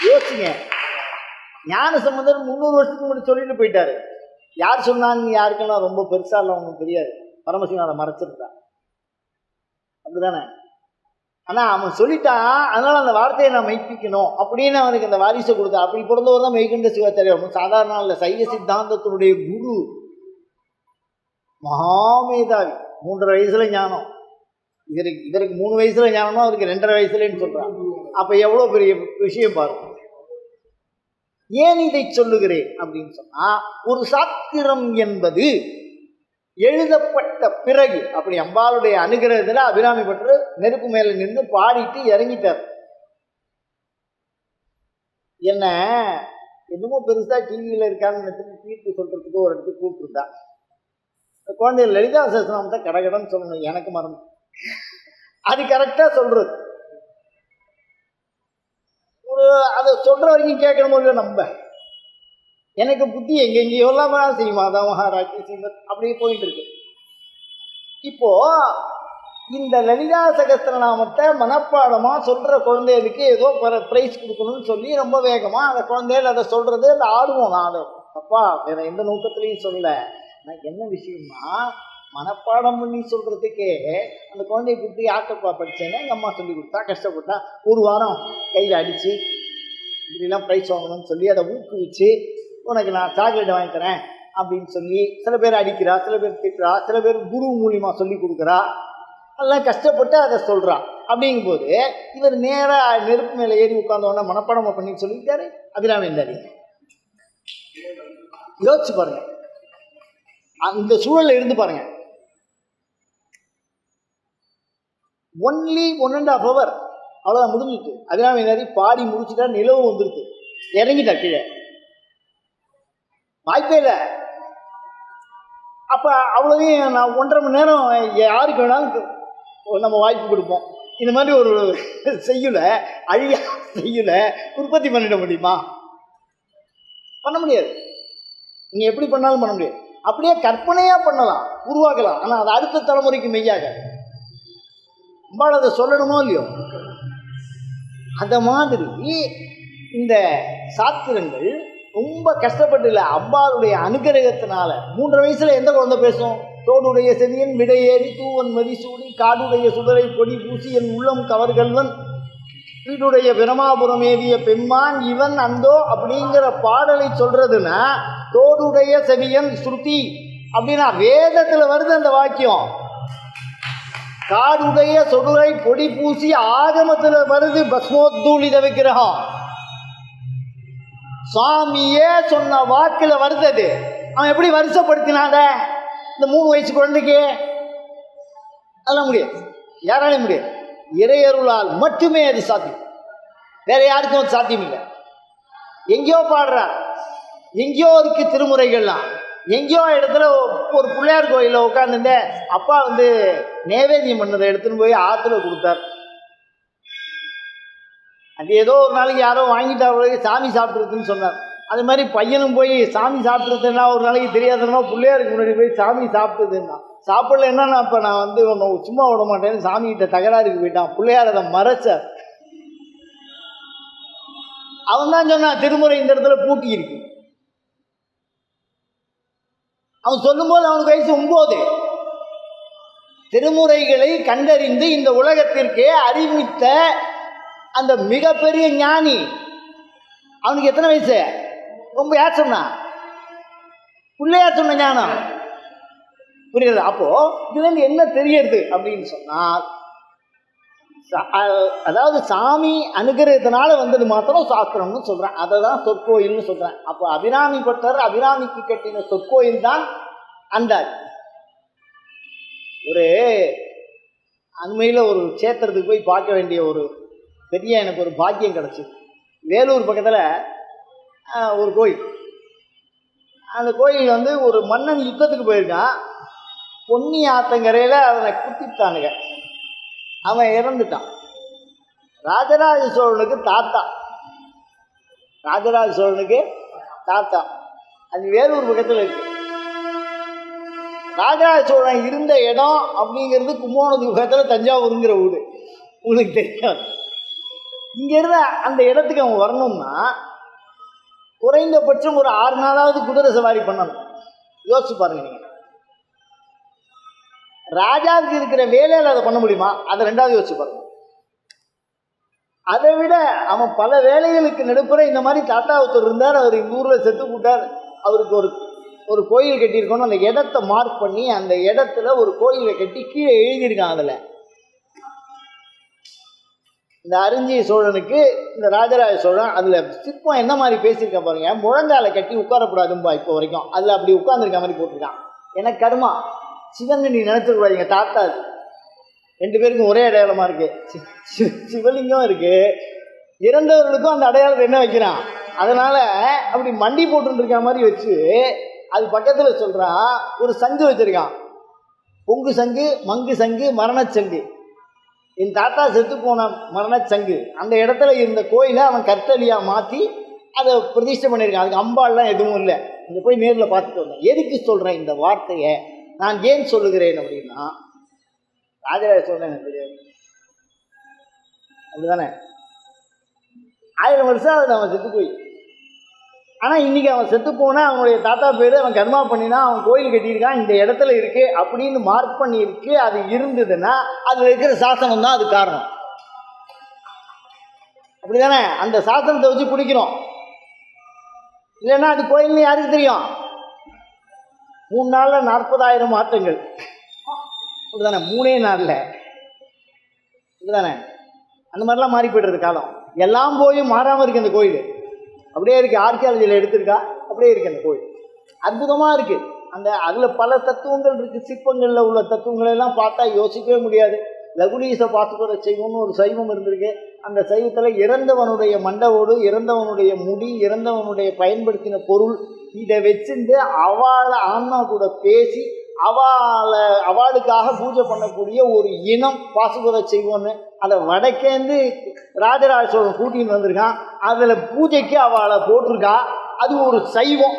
யோசிங்க. ஞான சம்பந்தர் 300 வருஷத்துக்கு முன்னாடி சொல்லிட்டு போயிட்டாரு. யார் சொன்னான்னு யாருக்குன்னா ரொம்ப பெருசா இல்லை, அவனுக்கு தெரியாது. பரமசிவன் அதை மறைச்சிருந்தான், அப்படிதானே. ஆனால் அவன் சொல்லிட்டான், அதனால அந்த வார்த்தையை நான் மெய்ப்பிக்கணும் அப்படின்னு அவனுக்கு அந்த வாரிசை கொடுத்தான். அப்படி பிறந்தவர் தான் மெய்கண்ட சிவாச்சாரியார். சாதாரண இல்லை, சைவ சித்தாந்தத்தினுடைய குரு, மகாமேதாவி. 3.5 வயசுல ஞானம். இதற்கு 3 வயசுல ஞானம்னா அவருக்கு 2.5 வயசுலன்னு சொல்றான். அப்ப எவ்வளவு பெரிய விஷயம் பாருங்க. ஏன் இதை சொல்லுகிறேன் அப்படின்னு சொன்னா, ஒரு சாத்திரம் என்பது எழுதப்பட்ட பிறகு, அப்படி அம்பாளுடைய அனுகிரகத்துல அபிராமி பட்டர் நெருப்பு மேல நின்று பாடிட்டு இறங்கிட்டார். என்ன என்னமோ பெருசா டிவியில இருக்கான்னு தீர்ப்பு சொல்றதுக்கு ஒரு இடத்துக்கு கூப்பிட்டுருந்தா. குழந்தைகள் லலிதா சஹஸ்ரநாமத்தை கடகடன்னு சொல்லணும், எனக்கு மறந்து அது கரெக்டா சொல்றது. ஒரு அதை சொல்ற வரைக்கும் கேட்கணுமோ இல்லையோ, நம்ம எனக்கு புத்தி எங்கெங்கேயோ எல்லாம் ஸ்ரீமாதா மகாராஜி ஸ்ரீமத் அப்படியே போயிட்டு இருக்கு. இப்போ இந்த லலிதா சகஸ்ரநாமத்தை மனப்பாடமா சொல்ற குழந்தைகளுக்கு ஏதோ பிரைஸ் கொடுக்கணும்னு சொல்லி ரொம்ப வேகமா அந்த குழந்தைகள் அதை சொல்றது, அந்த ஆடுவோம். நான் அதை அப்பா வேற எந்த நோக்கத்திலையும் சொல்ல, நான் என்ன விஷயம்னா மனப்பாடம் பண்ணி சொல்றதுக்கே அந்த குழந்தைய கூப்பிட்டு யார்கிட்டப்பா படிச்சேன்னா எங்கள் அம்மா சொல்லி கொடுத்தா, கஷ்டப்பட்டா ஒரு வாரம் கையில் அடித்து இப்படிலாம் ப்ரைஸ் வாங்கணும்னு சொல்லி அதை ஊக்குவிச்சு, உனக்கு நான் சாக்லேட் வாங்கி தரேன் அப்படின்னு சொல்லி சில பேர் அடிக்கிறா, சில பேர் திட்டுறா, சில பேர் குரு மூலியமாக சொல்லி கொடுக்குறா, அதெல்லாம் கஷ்டப்பட்டு அதை சொல்கிறா. அப்படிங்கும்போது இவர் நேராக நெருப்பு மேலே ஏறி உட்கார்ந்தோன்னா மனப்பாடம் பண்ணி சொல்லிட்டாரு. அபிராமி இருந்தாரு. யோசிச்சு பாருங்க, அந்த சூழலில் இருந்து பாருங்க. ஒன்லி 1.5 hour அவ்வளோதான், முடிஞ்சிட்டு. அபிராமி நிறைய பாடி முடிச்சுட்டா, நிலவு வந்துருக்கு, இறங்கிட்டா கீழே, வாய்ப்பே இல்லை. அப்போ அவ்வளோதையும் நான் 1.5 மணி நேரம் யாருக்கு வேணாலும் நம்ம வாய்ப்பு கொடுப்போம். இந்த மாதிரி ஒரு செய்யுள அழியா செய்யுள உற்பத்தி பண்ணிட முடியுமா? பண்ண முடியாது. நீங்கள் எப்படி பண்ணாலும் பண்ண முடியாது. அப்படியே கற்பனையாக பண்ணலாம், உருவாக்கலாம். ஆனால் அது அடுத்த தலைமுறைக்கு மெய்யாக அம்பாள் அதை சொல்லணுமோ இல்லையோ. அந்த மாதிரி இந்த சாத்திரங்கள் ரொம்ப கஷ்டப்பட்டு இல்லை, அம்பாளுடைய அனுகிரகத்தினால. 3.5 வயசுல எந்த குழந்தை பேசும்? தோடுடைய செவியன் விடையேறி தூவன் மதிசூடி காடுடைய சுடரை கொடி பூசி என் உள்ளம் கவர்கள்வன் வீடுடைய பிரமாபுரம் ஏவிய பெம்மான் இவன் அந்தோ அப்படிங்கிற பாடலை சொல்றதுன்னா, தோடுடைய செவியன் ஸ்ருதி அப்படின்னா வேதத்தில் வருது அந்த வாக்கியம். காடுடைய சொடுரை பொடி பூசி ஆகமத்தில் வருது பஸ்மோத்தூளித விக்கிரகம். சுவாமியே சொன்ன வாக்கில் வருது. அவன் எப்படி வருஷப்படுத்தினாங்க இந்த 3 வயசு குழந்தைக்கு? அதெல்லாம் முடியாது, யாராலையும் முடியாது. இறையருளால் மட்டுமே அது சாத்தியம், வேற யாருக்கும் அது சாத்தியம் இல்லை. எங்கேயோ பாடுறார், எங்கேயோ இருக்கு திருமுறைகள்லாம். எங்கேயோ இடத்துல ஒரு பிள்ளையார் கோயிலில் உட்காந்துருந்த அப்பா நேவேதியம் பண்ணதை எடுத்துன்னு போய் ஆற்றுல கொடுத்தார். அது ஏதோ ஒரு நாளைக்கு யாரோ வாங்கிட்டா சாமி சாப்பிட்றதுன்னு சொன்னார். அது மாதிரி பையனும் போய் சாமி சாப்பிட்றதுன்னா ஒரு நாளைக்கு தெரியாதுன்னா பிள்ளையாருக்கு முன்னாடி போய் சாமி சாப்பிட்டதுன்னா சாப்பிடலன்னா நான் இப்போ நான் ஒன்று சும்மா விட மாட்டேன்னு சாமிகிட்ட தகராறுக்கு போயிட்டான். பிள்ளையார் அதை மறைச்சார். அவன் தான் சொன்னான் திருமுறை இந்த இடத்துல பூட்டி இருக்கு. அவன் சொல்லும்போது அவனுக்கு வயசு 9. திருமுறைகளை கண்டறிந்து இந்த உலகத்திற்கே அறிவித்த அந்த மிகப்பெரிய ஞானி. அவனுக்கு எத்தனை வயசு? ரொம்ப யார் சொன்னா? பிள்ளையார் சொன்ன ஞானம். புரியுது? அப்போ இதுல என்ன தெரியறது அப்படின்னு சொன்னால், அதாவது சாமி அனுகிரகத்தினால வந்தது மாத்திரம் சாஸ்திரம்னு சொல்றேன். அதை தான் சொற்கோயில்னு சொல்றேன். அப்போ அபிராமி பட்டர் அபிராமிக்கு கட்டின சொற்கோயில் தான் அந்தாதி. ஒரு அண்மையில் ஒரு சேத்திரத்துக்கு போய் பார்க்க வேண்டிய ஒரு பெரிய எனக்கு ஒரு பாக்கியம் கிடச்சிது. வேலூர் பக்கத்தில் ஒரு கோயில். அந்த கோயில் ஒரு மன்னன் யுத்தத்துக்கு போயிருக்கான். பொன்னி ஆத்தங்கரையில் அவனை குத்திட்டானுங்க. அவன் இறந்துட்டான். ராஜராஜ சோழனுக்கு தாத்தா. ராஜராஜ சோழனுக்கு தாத்தா. அது வேலூர் பக்கத்தில் இருக்கு. ராஜராஜ சோழன் இருந்த இடம் அப்படிங்கிறது கும்போணத்துக்கு பக்கத்தில் தஞ்சாவூருங்கிற ஊர். உங்களுக்கு தெரியாது. இங்கேருந்து அந்த இடத்துக்கு அவன் வரணும்னா குறைந்தபட்சம் ஒரு 6 நாளாவது குதிரை சவாரி பண்ணணும். யோசிச்சு பாருங்க நீங்கள். ராஜாவுக்கு இருக்கிற வேலையில் அதை பண்ண முடியுமா? அதை 2வது யோசிச்சு பாருங்க. அதை விட அவன் பல வேலைகளுக்கு நடுப்புற இந்த மாதிரி தாத்தா ஒருத்தர் இருந்தார், அவர் இந்த ஊரில் செத்து போட்டார், அவருக்கு ஒரு கோயில் கட்டியிருக்கணும். அந்த இடத்த மார்க் பண்ணி அந்த இடத்துல ஒரு கோயிலை கட்டி கீழே எழுதியிருக்கான். அதில் இந்த அரிஞ்சிய சோழனுக்கு இந்த ராஜராஜ சோழன் அதில் சிற்பம் என்ன மாதிரி பேசியிருக்க பாருங்க, முழங்கால கட்டி உட்காரக்கூடாதும்பா இப்போ வரைக்கும், அதில் அப்படி உட்கார்ந்துருக்க மாதிரி போட்டிருக்கான். எனக்கு கருமா சிவன் நீ நினைச்சிடக்கூடாது, எங்கள் தாத்தா அது 2 பேருக்கும் ஒரே அடையாளமாக இருக்குது. சிவலிங்கம் இருக்குது, இறந்தவர்களுக்கும் அந்த அடையாளத்தை என்ன வைக்கிறான், அதனால் அப்படி மண்டி போட்டுருக்க மாதிரி வச்சு அது பக்கத்தில் சொல்கிறான் ஒரு சங்கு வச்சுருக்கான், பொங்கு சங்கு, மங்கு சங்கு, மரணச்சங்கு. என் தாத்தா செத்து போன மரணச்சங்கு அந்த இடத்துல இருந்த கோயிலை அவன் கற்தலியாக மாற்றி அதை பிரதிஷ்டை பண்ணியிருக்கான். அதுக்கு அம்பாள்லாம் எதுவும் இல்லை, இங்கே போய் நேரில் பார்த்துட்டு வந்தேன். எதுக்கு சொல்கிறேன் இந்த வார்த்தையை நான் ஏன் சொல்லுகிறேன் அப்படின்னா, ராஜராஜ சோழன் எனக்கு தெரியாது, அப்படிதானே 1000 வருஷம் அது அவன் செத்து போய். ஆனால் இன்றைக்கி அவன் செத்து போனால் அவனுடைய தாத்தா பேர் அவன் கர்மா பண்ணினா அவன் கோயில் கட்டியிருக்கான், இந்த இடத்துல இருக்குது அப்படின்னு மார்க் பண்ணியிருக்கு. அது இருந்ததுன்னா அதில் இருக்கிற சாசனம் தான் அது காரணம், அப்படி தானே? அந்த சாசனத்தை வச்சு பிடிக்கிறோம், இல்லைன்னா அது கோயில்னு யாருக்கு தெரியும்? 3 நாளில் 40,000 மாற்றங்கள், அப்படி தானே? 3 நாளில், அப்படி தானே? அந்த மாதிரிலாம் மாறி போய்டுறது காலம். எல்லாம் போய் மாறாமல் இருக்குது அந்த கோயில், அப்படியே இருக்குது. ஆர்கியாலஜியில் எடுத்திருக்கா, அப்படியே இருக்குது அந்த கோயில், அற்புதமாக இருக்குது. அந்த அதில் பல தத்துவங்கள் இருக்குது. சிற்பங்களில் உள்ள தத்துவங்களெல்லாம் பார்த்தா யோசிக்கவே முடியாது. லகுலீச பாசுபத சைவம்னு ஒரு சைவம் இருந்திருக்கு. அந்த சைவத்தில் இறந்தவனுடைய மண்டவோடு, இறந்தவனுடைய முடி, இறந்தவனுடைய பயன்படுத்தின பொருள், இதை வச்சுட்டு அவளை ஆன்மா கூட பேசி அவளுக்காக பூஜை பண்ணக்கூடிய ஒரு இனம் பாசுபத செய்வோன்னு அதை வடக்கேந்து ராஜராஜ சோழன் கூட்டின்னு வந்திருக்கான். அதில் பூஜைக்கு அவளை போட்டிருக்கா. அது ஒரு சைவம்.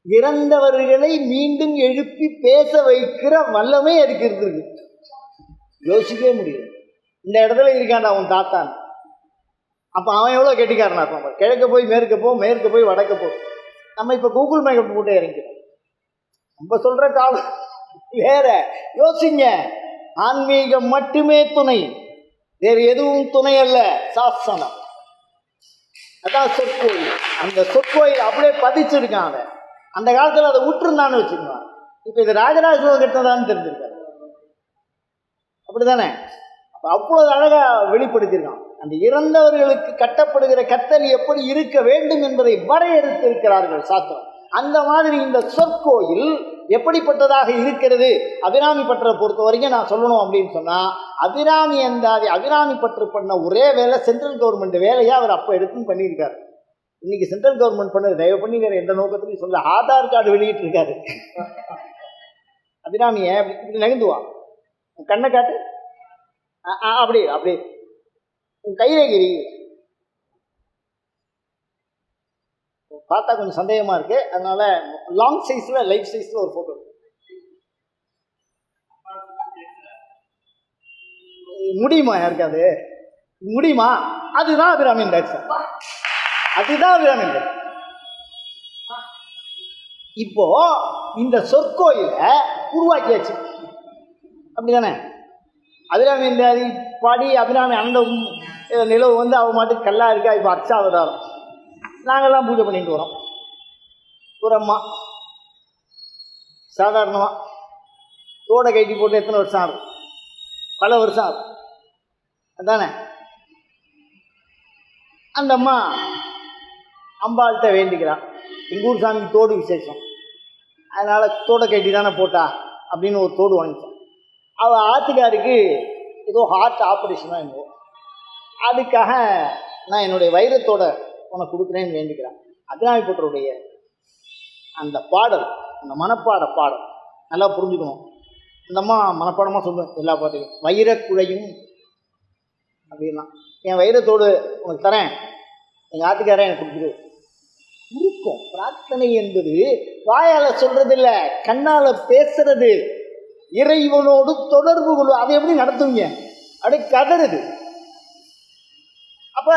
இறந்தவர்களை மீண்டும் எழுப்பி பேச வைக்கிற வல்லமை அதுக்கு இருந்திருக்கு. யோசிக்கவே முடியும். இந்த இடத்துல இருக்கான்டா அவன் தாத்தான். அப்போ அவன் எவ்வளோ கெட்டிக்காரனா இருப்பான். கிழக்க போய் மேற்க போ, மேற்க போய் வடக்க போ. நம்ம இப்போ கூகுள் மேக்கப் போட்டு இறங்கிக்கிறோம். நம்ம சொல்கிற காலம் வேற. யோசிங்க, ஆன்மீகம் மட்டுமே துணை, வேறு எதுவும் துணை அல்ல. சாசனம், அதான் சொற்கோயில். அந்த சொற்கோயில் அப்படியே பதிச்சிருக்கான். அதை அந்த காலத்தில் அதை விட்டுருந்தான்னு வச்சுருந்தான். இப்போ இது ராஜராஜ சோழன் கட்டினதான்னு தெரிஞ்சிருக்காரு, அப்படி தானே? அப்போ அவ்வளோ அழகாக வெளிப்படுத்தியிருக்கான். அந்த இறந்தவர்களுக்கு கட்டப்படுகிற கத்தல் எப்படி இருக்க வேண்டும் என்பதை வரையறுத்திருக்கிறார்கள் சாஸ்திரம். அந்த மாதிரி இந்த சொற்கோயில் எப்படிப்பட்டதாக இருக்கிறது? அபிராமி பற்றை பொறுத்த வரைக்கும் நான் சொல்லணும் அப்படின்னு சொன்னால், அபிராமி அந்தாதி அபிராமி பற்று பண்ண ஒரே வேலை சென்ட்ரல் கவர்மெண்ட் வேலையாக அவர் அப்போ எடுத்துன்னு பண்ணியிருக்காரு. இன்னைக்கு சென்ட்ரல் கவர்மெண்ட் பண்ணது தயவு பண்ணி வேறு எந்த நோக்கத்திலையும் சொல்ல, ஆதார் கார்டு வெளியிட்டு இருக்காரு. அபிராமியை இப்படி நகர்ந்துவான், கண்ணை காட்டு, அப்படி அப்படி உன் கைரேகிரி பார்த்தா கொஞ்சம் சந்தேகமாக இருக்கு. அதனால லாங் சைஸில் லைஃப் சைஸில் ஒரு ஃபோட்டோ முடியுமா? யாருக்காது முடியுமா? அதுதான் அபிராமியின் தரிசனம், அதுதான் அபிராமியின் தரிசனம். இப்போ இந்த சொற்கோயிலை உருவாக்கியாச்சு, அப்படிதானே? அபிராமி இந்த பாடி அபிராமி அந்த நிலவு வந்து அவன் மாட்டுக்கு கல்லா இருக்கா. இப்போ அர்ச்சாவதாரம் நாங்கள்லாம் பூஜை பண்ணிட்டு வரோம். ஒரு அம்மா சாதாரணமாக தோடை கைட்டி போட்டு எத்தனை வருஷம் ஆகும்? பல வருஷம் ஆகும், அதானே? அந்த அம்மா அம்பாள்கிட்ட வேண்டிக்கிறான், எங்கள் ஊர் சாமிக்கு தோடு விசேஷம், அதனால் தோடை கைட்டி தானே போட்டா அப்படின்னு ஒரு தோடு வாங்கிச்சான். அவள் ஆத்துக்காருக்கு ஏதோ ஹார்ட் ஆப்ரேஷனாக என்னவோ, அதுக்காக நான் என்னுடைய வைரத்தோட உனக்கு கொடுக்குறேன்னு வேண்டிக்கிறான். அபிராமி பட்டருடைய அந்த பாடல், அந்த மனப்பாட பாடல் நல்லா புரிஞ்சுக்கணும். அந்த அம்மா மனப்பாடமாக சொல்லுவேன் எல்லா பாட்டையும். வைரக்குழையும் அப்படின்னா, என் வைரத்தோடு உனக்கு தரேன், எங்கள் ஆத்துக்காரன் எனக்கு கொடுக்குது. இருக்கும் பிரார்த்தனை என்பது வாயால் சொல்கிறதில்ல, கண்ணால் பேசுறது, இறைவனோடு தொடர்பு கொள்ளும். அதை எப்படி நடத்துவீங்க? அப்படி கதறுது. அப்போ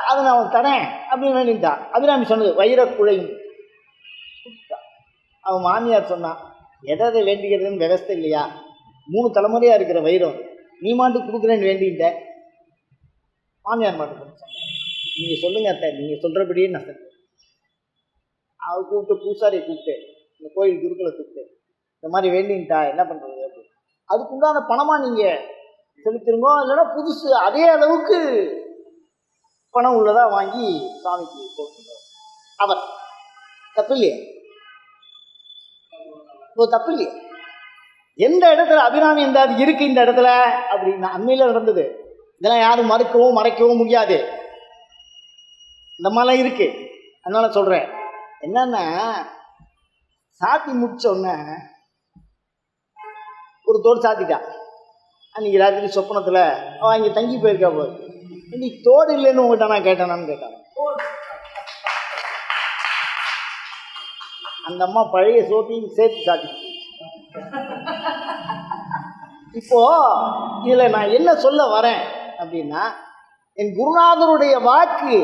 அதை நான் அவன் தரேன் அப்படின்னு வேண்டிட்டான். அபிராமி சொன்னது வைரக்குழையும். அவன் மாமியார் சொன்னான், எதை வேண்டிக்கிறதுன்னு விவஸ்தை இல்லையா? 3 தலைமுறையாக இருக்கிற வைரம் நீ மாட்டுக்கு கொடுக்குறேன்னு வேண்டிட்ட. மாமியார் மாட்டு சொன்னான், நீங்கள் சொல்லுங்க அத்தை, நீங்கள் சொல்கிறபடியே நான் சொல்லுவேன். அவள் கூப்பிட்டு பூசாரியை கூப்பிட்டு, இந்த கோயில் குருக்களை கூப்பிட்டு, இந்த மாதிரி வேண்டின்ட்டா என்ன பண்ணுறது? அதுக்குண்டான பணமாக நீங்கள் செலுத்திருங்கோ, இல்லைன்னா புதுசு அதே அளவுக்கு பணம் உள்ளதா வாங்கி சாமிக்கு போட்டுருந்தோம். அவர் தப்பு இல்லையே, தப்பு இல்லையே. எந்த இடத்துல அபிராமி இந்த அது இருக்கு இந்த இடத்துல அப்படின்னு அண்மையில நடந்தது. இதெல்லாம் யாரும் மறைக்கவும் முடியாது. இந்த மாதிரிலாம் இருக்கு. அதனால சொல்றேன், என்னன்னா சாத்தி முடிச்ச உடனே ஒரு தோடு சாத்திட்டான். அன்னைக்கு ராத்திரி சொப்பனத்துல அவன் இங்க தங்கி போயிருக்கா போது, இன்னைக்கு தோடு இல்லைன்னு உங்கள்கிட்ட நான் கேட்டானான்னு கேட்டான். அந்த அம்மா பழைய சோத்தையும் சேர்த்து சாத்தி. இப்போ இதுல நான் என்ன சொல்ல வரேன் அப்படின்னா, என் குருநாதருடைய வாக்கு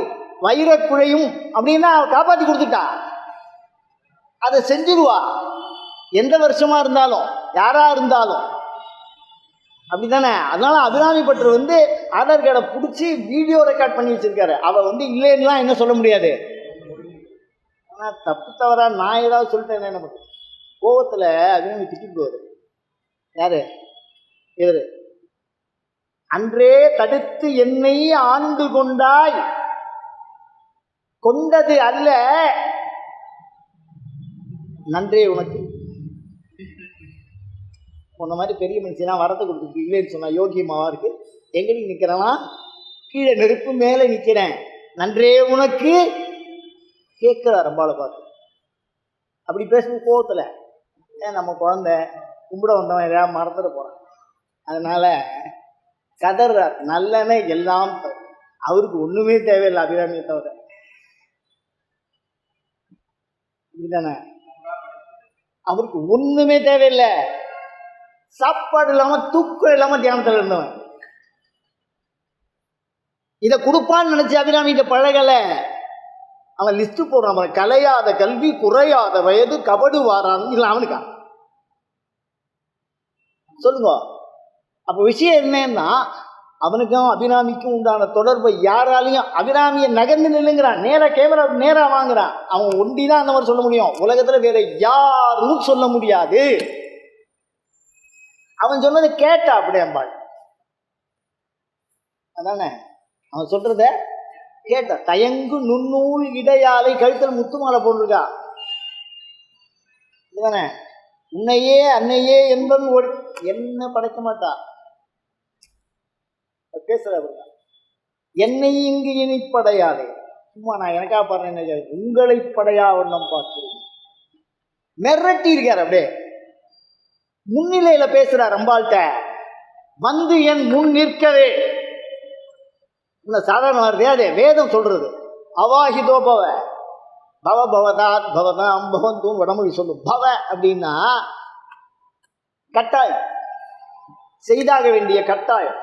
வைரக்குழையும் அப்படின்னா காப்பாற்றி கொடுத்துட்டா, அதை செஞ்சிருவா. எந்த வருஷமா இருந்தாலும் யாரா இருந்தாலும் அப்படித்தானே. அதனால அபிராமி பட்டர் ஆதார் கார்டை பிடிச்சி வீடியோ ரெக்கார்ட் பண்ணி வச்சிருக்காரு. அவ இல்லைன்னுலாம் என்ன சொல்ல முடியாது. ஆனால் தப்பு தவறா நான் ஏதாவது சொல்லிட்டேன் என்ன பண்ணுறது. கோவத்தில் அபிராமி திட்டிடுவார். யாரு இவர்? அன்றே தடுத்து என்னை ஆண்டு கொண்டாய், கொண்டது அல்ல நன்றே உனக்கு. உன்ன மாதிரி பெரிய மனுஷனா வரத்தை கொடுத்துருக்கு இல்லைன்னு சொன்னா யோகியமாவா இருக்கு. எங்கடி நிற்கிறனா? கீழே நெருப்பு மேலே நிற்கிறேன். நன்றே உனக்கு கேட்கிறார் அம்பாளை பார்த்து. அப்படி பேசணும் கோவத்தில். ஏன் நம்ம குழந்தை கும்பிட வந்தவன் எதாவது மறந்துட போகிறான். அதனால கதறார். நல்லனே எல்லாம் அவருக்கு ஒன்றுமே தேவையில்லை அபிராமியை தவிர. இதுதானே, அவருக்கு ஒன்றுமே தேவையில்லை. சாப்பாடு இல்லாமல் தூக்கம் இல்லாமல் தியானத்தில் இருந்தவன். இதை கொடுப்பான்னு நினைச்சு அபிராமிகிட்ட பழகலை. அவன் லிஸ்ட் போடுறான். அவன் கலையாத கல்வி, குறையாத வயது, கபடு வாரான்னு இல்லை அவனுக்கா சொல்லுங்க. அப்போ விஷயம் என்னன்னா, அவனுக்கும் அபிராமிக்கும் உண்டான தொடர்பை யாராலையும் அபிராமியை நகர்ந்து நில்லுங்கிறான். நேராக கேமரா நேராக வாங்குறான். அவன் ஒண்டி தான் அந்த மாதிரி சொல்ல முடியும். உலகத்தில் வேற யாரும் சொல்ல முடியாது. அவன் சொன்னதை கேட்டா அப்படியே அம்பாள். அதானே அவன் சொல்றத கேட்டா. தயங்கு நுண்ணூல் இடையாலை கழுத்தல் முத்துமாலை போட்டிருக்கா. இதுதானே உன்னையே அன்னையே என்பது என்ன படைக்க மாட்டா பேசுற. என்னை இங்கு இனிப்படையாதே. சும்மா நான் எனக்கா பாடுறேன், உங்களை படையா வண்ணம் பார்க்கிறேன். மிரட்டி இருக்கார். அப்படியே முன்னிலையில பேசுறார் அம்பாள்கிட்ட. என் முன் நிற்கவே. சாதாரண வார்த்தையா அது வேதம் சொல்றது. அவாஹிதோ பவ பவ பவதாத் பவதாம் பவந்தூன் வடமொழி சொல்லும். பவ அப்படின்னா கட்டாயம், செய்தாக வேண்டிய கட்டாயம்.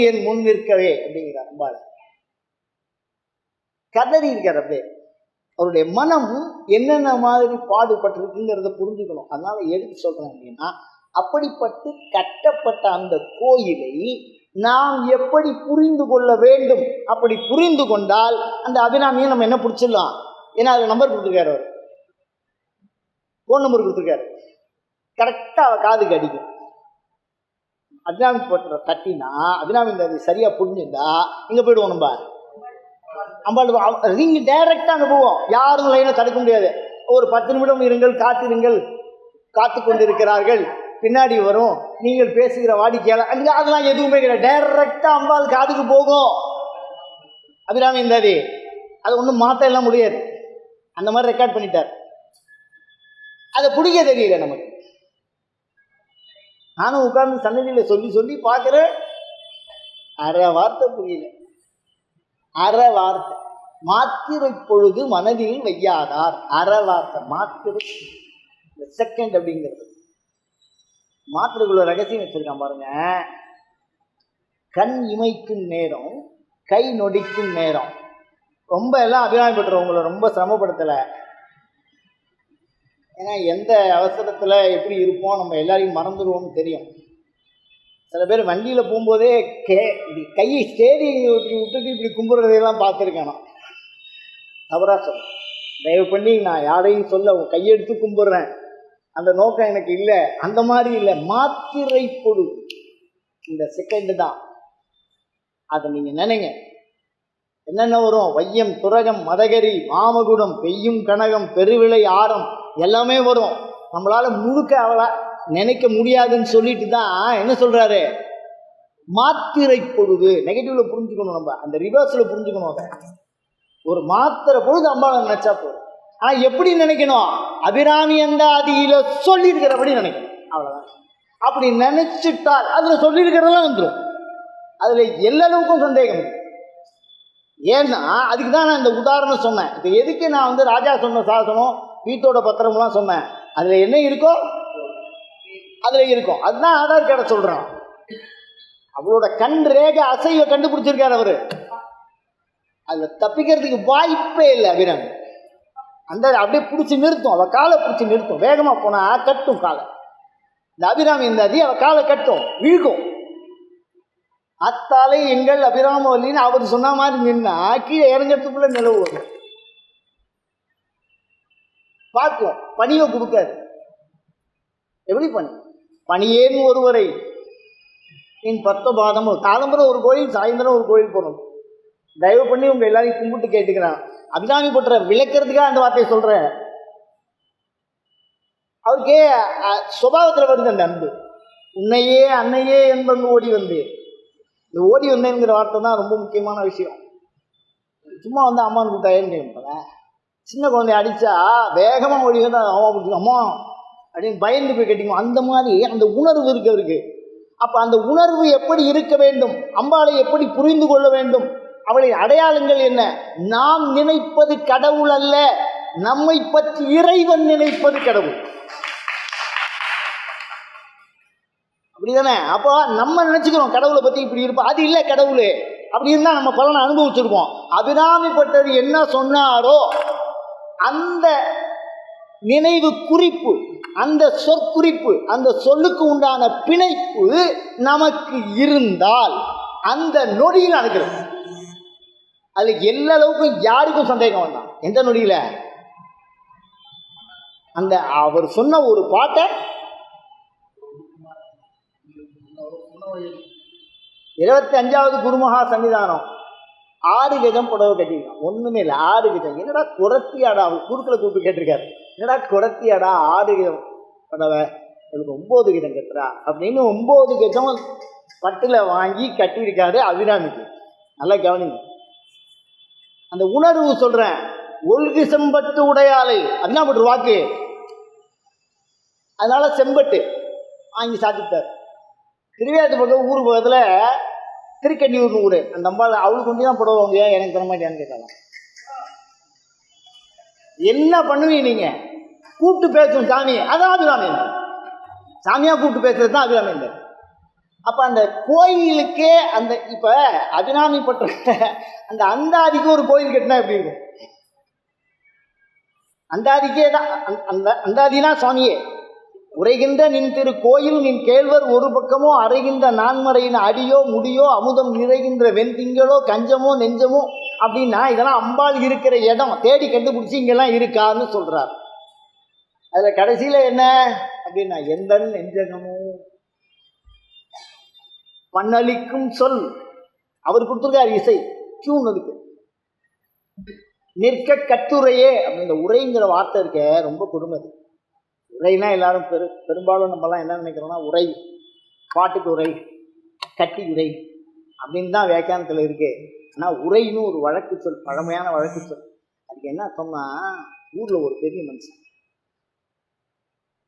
என் முன் நிற்கவே அப்படிங்கிறார் அம்பாள். கதறி இருக்கார். அப்படியே அவருடைய மனம் என்னென்ன மாதிரி பாடுபட்டிருக்குங்கிறத புரிஞ்சுக்கணும். அதனால எதுக்கு சொல்றேன் அப்படின்னா, அப்படிப்பட்டு கட்டப்பட்ட அந்த கோயிலை நாம் எப்படி புரிந்து கொள்ள வேண்டும். அப்படி புரிந்து கொண்டால் அந்த அபிராமியை நம்ம என்ன பிடிச்சிடலாம். ஏன்னா அது நம்பர் கொடுத்துருக்காரு, அவர் ஃபோன் நம்பர் கொடுத்துருக்காரு. கரெக்டாக அவள் காதுக்கு அடிக்கும். அபிராமி பற்ற தட்டினா அபிராமி அதை சரியா புரிஞ்சுட்டா இங்கே போயிடுவோம். நம்ம அம்பாள் ரிங் டைரக்டா அங்கே போவோம். யாரும் லைனை தடுக்க முடியாது. ஒரு 10 நிமிடம் இருங்கள், காத்திருங்கள், காத்து கொண்டிருக்கிறார்கள், பின்னாடி வரும், நீங்கள் பேசுகிற வாடிக்கையாளர் அங்கே அதெல்லாம் எதுவுமே கிடையாது. டைரக்டா அம்பாள் காதுக்கு போகும். அபிராமி இருந்தாரு, அதை ஒன்றும் மாற்ற எல்லாம் முடியாது. அந்த மாதிரி ரெக்கார்ட் பண்ணிட்டார். அதை பிடிக்க தெரியல நமக்கு. நானும் உட்கார்ந்து சன்னதியில் சொல்லி சொல்லி பார்க்குறேன், அரை வார்த்தை புரியல. அரை வார்த்தை. மாத்திரை பொழுது மனதில் வையாதார். அரை வார்த்தை மாத்திரை செகண்ட் அப்படிங்கிறது. மாத்திரைக்குள்ள ரகசியம் வச்சிருக்கான் பாருங்க. கண் இமைக்கும் நேரம், கை நொடிக்கும் நேரம். ரொம்ப எல்லாம் அபிராமி பண்றவங்களை ரொம்ப சிரமப்படுத்தலை. ஏன்னா எந்த அவசரத்தில் எப்படி இருப்போம், நம்ம எல்லாரையும் மறந்துடுவோம்னு தெரியும். சில பேர் வண்டியில் போகும்போதே கையை ஸ்டேரிங் விட்டுட்டு இப்படி கும்பிட்றதையெல்லாம் பார்த்துருக்கேன். நான் தவறாக சொல்கிறேன், தயவு பண்ணி நான் யாரையும் சொல்ல கையெடுத்து கும்பிட்றேன் அந்த நோக்கம் எனக்கு இல்லை. அந்த மாதிரி இல்லை. மாத்திரை பொழுது இந்த செகண்ட் தான். அதை நீங்க நினைங்க. என்னென்ன வரும்? வையம், துரகம், மதகரி, மாமகுடம், பெய்யும் கனகம், பெருவிளை, ஆரம் எல்லாமே வரும். நம்மளால முழுக்க அவளை நினைக்க முடியாதுன்னு சொல்லிட்டு தான் என்ன சொல்றாரு? மாத்திரை பொழுது. நெகட்டிவ்ல புரிஞ்சுக்கணும், நம்ம அந்த ரிவர்ஸ்ல புரிஞ்சுக்கணும். அதை ஒரு மாத்திரை பொழுது அம்பாவை நினைச்சா போதும். ஆனா எப்படி நினைக்கணும்? அபிராமி அந்த ஆதியில சொல்லி இருக்கிறபடி நினைக்கணும், அவ்வளவுதான். அப்படி நினைச்சுட்டால் அதுல சொல்லி இருக்கிறதெல்லாம் வந்துடும். அதுல எல்லாருக்கும் சந்தேகம். ஏன்னா அதுக்கு தான் நான் இந்த உதாரணம் சொன்னேன். இப்போ எதுக்கு நான் வந்து ராஜா சொன்ன சாசனம், வீட்டோட பத்திரம்லாம் சொன்னேன்? அதுல என்ன இருக்கோ அதுல இருக்கும். அதுதான் ஆதார் கார்டை சொல்றான். அவளோட கண் ரேகை அசைவை கண்டுபிடிச்சிருக்காரு அவரு. அதுல தப்பிக்கிறதுக்கு வாய்ப்பே இல்லை. அபிராமி அந்த அப்படியே பிடிச்சி நிறுத்தும், அவ காலை பிடிச்சி நிறுத்தும். வேகமா போனா கட்டும் காலை. இந்த அபிராமி இருந்தாதி அவ காலை கட்டும், இழுக்கும். அத்தாலே எங்கள் அபிராமவல்லின்னு அவர் சொன்ன மாதிரி நின்னா கீழே இறங்கிறதுக்குள்ள நிலவு வரும். பார்க்கும், பணிவை கொடுக்காது. எப்படி பண்ணி? பணியேன்னு ஒருவரை நீன் 10 பாதமும். காலம்பரம் ஒரு கோயில், சாயந்தரம் ஒரு கோயில் போகணும். தயவு பண்ணி உங்க எல்லாரையும் கும்பிட்டு கேட்டுக்கிறான். அபிராமி பற்ற விளக்கிறதுக்காக அந்த வார்த்தையை சொல்றேன். அவருக்கே சுபாவத்தில் வருது அந்த அன்பு. உன்னையே அன்னையே என்பது ஓடி வந்து. இந்த ஓடி வந்தேங்கிற வார்த்தை தான் ரொம்ப முக்கியமான விஷயம். சும்மா வந்து அம்மான்னு கூட்டாயன்னு கேட்பேன். சின்ன குழந்தைய அடித்தா வேகமாக ஓடி வந்து அம்மா பிடிச்சிக்கும், அம்மா அப்படின்னு பயந்து போய் கட்டிக்கும். அந்த மாதிரி அந்த உணர்வு இருக்கு அவருக்கு. அப்போ அந்த உணர்வு எப்படி இருக்க வேண்டும்? அம்பாளை எப்படி புரிந்து கொள்ள வேண்டும்? அவளின் அடையாளங்கள் என்ன? நாம் நினைப்பது கடவுள் அல்ல, நம்மை பற்றி இறைவன் நினைப்பது கடவுள். அப்படிதானே? அப்போ நம்ம நினைச்சுக்கிறோம் கடவுளை பற்றி இப்படி இருப்போம். அது இல்லை கடவுள். அப்படி இருந்தால் நம்ம பலனை அனுபவிச்சிருக்கோம். அபிராமி பட்டர் என்ன சொன்னாரோ அந்த நினைவு குறிப்பு, அந்த சொற்குறிப்பு, அந்த சொல்லுக்கு உண்டான பிணைப்பு நமக்கு இருந்தால் அந்த நொடியில் நடக்கிறது. அது எல்லா அளவுக்கும் யாருக்கும் சந்தேகம் வேண்டாம். எந்த நொடியில? அந்த அவர் சொன்ன ஒரு பாட்டை 25வது குருமகா சன்னிதானம் 6 கஜம் புடவை கட்டிக்கலாம். ஒண்ணுமே இல்லை, 6 கஜம். என்னடா குரத்தியாடா? அவர் குறுக்களை கூப்பிட்டு கேட்டிருக்காரு, என்னடா குரத்தியாடா 6 கஜம் புடவை, அதுக்கு 9 கஜம் கட்டுறா அப்படின்னு 9 கஜம் பட்டில் வாங்கி கட்டியிருக்காரு அபிராமிக்கு. நல்லா கவனிங்க. அந்த உணர்வு சொல்றேன். ஒழுகு செம்பட்டு உடையாளை அப்படின்னா போட்டு வாக்கு. அதனால செம்பட்டு வாங்கி சாத்திட்டார். திருவிழாத்து பக்கம் ஊர் பக்கத்தில் திருக்கண்ணியூர்னு ஊர். அந்த அம்பாள் அவளுக்கு கொண்டு தான் போடுவாங்க. எனக்கு தர மாட்டியான்னு கேட்கலாம். என்ன பண்ணுவீங்க நீங்க? கூப்பிட்டு பேசும் சாமி, அதான் அபிராமி. சாமியா கூப்பிட்டு பேசுறது தான் அபிராமி. அப்போ அந்த கோயிலுக்கே அந்த இப்போ அபிராமி பட்ட அந்த அந்தாதிக்கு ஒரு கோயில் கட்டினா எப்படி இருக்கும்? அந்தாதிக்கே தான் அந்த அந்தாதினா சுவாமியே. உரைகின்ற நின் திரு கோயில் நின் கேழ்வர் ஒரு பக்கமோ, அறைகின்ற நான்மறையின் அடியோ முடியோ, அமுதம் நிறைகின்ற வெண்திங்களோ, கஞ்சமோ நெஞ்சமோ அப்படின்னா இதெல்லாம் அம்பாள் இருக்கிற இடம் தேடி கண்டுபிடிச்சி இங்கெல்லாம் இருக்கான்னு சொல்றார். அதில் கடைசியில் என்ன அப்படின்னா, எந்த நெஞ்சகமோ பண்ணளிக்கும் சொல். அவர் கொடுத்துருக்கார் இசை டியூன். அதுக்கு நிற்க கட்டுரையே அப்படின்ற உரைங்கிற வார்த்தை இருக்க ரொம்ப கொடுமை. உரைனா எல்லாரும் பெரும்பாலும் நம்மலாம் என்ன நினைக்கிறோம்னா, உரை பாட்டுக்கு உரை, கட்டி உரை அப்படின்னு தான் வியாக்கியானத்தில் இருக்கு. ஆனால் உரைன்னு ஒரு வழக்கு சொல், பழமையான வழக்கு சொல். அதுக்கு என்ன சொன்னா, ஊரில் ஒரு பெரிய மனுஷன்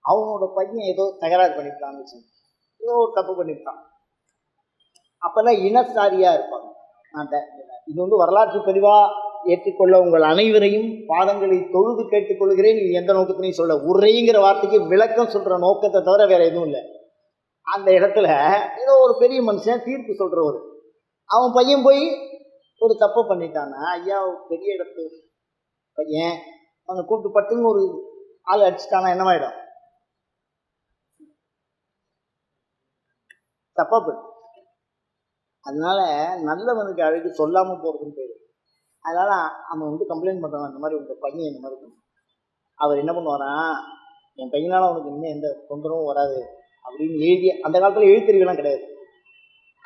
அவனோட பையன் ஏதோ தகராறு பண்ணிவிட்டான்னு வச்சு, ஏதோ ஒரு தப்பு பண்ணிவிட்டான். அப்போல்லாம் இனசாரியாக இருப்பாங்க. இது வந்து வரலாற்று தெளிவாக ஏற்றுக்கொள்ள உங்கள் அனைவரையும் பாதங்களை தொழுது கேட்டுக்கொள்கிறேன். நீ எந்த நோக்கத்தினையும் சொல்ல, உரைங்கிற வார்த்தைக்கு விளக்கம் சொல்கிற நோக்கத்தை தவிர வேற எதுவும் இல்லை. அந்த இடத்துல ஏதோ ஒரு பெரிய மனுஷன் தீர்ப்பு சொல்கிறவர், அவன் பையன் போய் ஒரு தப்பு பண்ணிட்டானா, ஐயா பெரிய இடத்து பையன் அவனை கூப்பிட்டு பட்டுன்னு ஒரு ஆள் அடிச்சுட்டானா என்னவாயிடும்? தப்பா போயிடும். அதனால நல்லவனுக்கு அழகு சொல்லாமல் போகிறதுன்னு போயிடும். அதனால அவன் வந்து கம்ப்ளைண்ட் பண்ணுறான், இந்த மாதிரி உங்கள் பையன் இந்த மாதிரி பண்ணும். அவர் என்ன பண்ணுவாரான், என் பையனால அவனுக்கு இன்னும் எந்த தொந்தரவும் வராது அப்படின்னு எழுதி. அந்த காலத்தில் எழுத்தறிவுலாம் கிடையாது.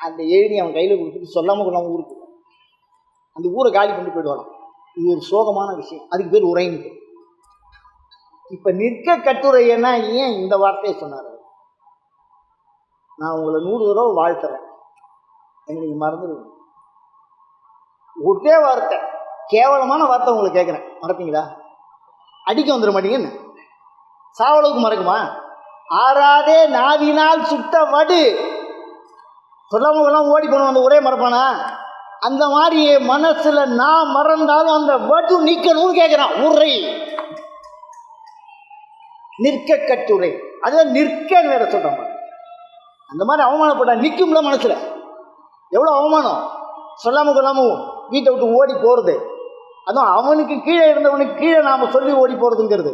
அந்த எழுதி அவன் கையில் கொடுத்துட்டு சொல்லாமல் கொள்ளாமல் ஊருக்கு அந்த ஊரை காலி கொண்டு போயிட்டு வரோம். இது ஒரு சோகமான விஷயம். அதுக்கு பேர் உரைன்னு. இப்போ நிற்க கட்டுரைன்னா ஏன் இந்த வார்த்தையை சொன்னார்? நான் உங்களை 100 தடவை வாழ்த்துறேன், எனக்கு நீங்கள் மறந்துடுவீங்க. ஒரே வார்த்தை, கேவலமான வார்த்தை உங்களை கேட்குறேன், மறப்பீங்களா? அடிக்க வந்துட மாட்டீங்கன்னு. சாவளவுக்கு மறக்குமா? ஆறாதே நாவினால் சுட்ட வடு. சொல்லாமலாம் ஓடி போனோம், அந்த ஒரே மறப்பானா? அந்த மாதிரி மனசுல நான் மறந்தாலும் அந்த வடு நிற்கணும்னு கேட்குறான். உரை, நிற்க கட்டுரை, அதுதான் நிற்கன்னு வேற சொல்றாங்க. அந்த மாதிரி அவமானப்பட்டா நிற்கும்ல மனசுல. எவ்வளோ அவமானம்! சொல்லாம கொள்ளாம வீட்டை விட்டு ஓடி போகிறது, அதுவும் அவனுக்கு கீழே இருந்தவனுக்கு கீழே நாம் சொல்லி ஓடி போகிறதுங்கிறது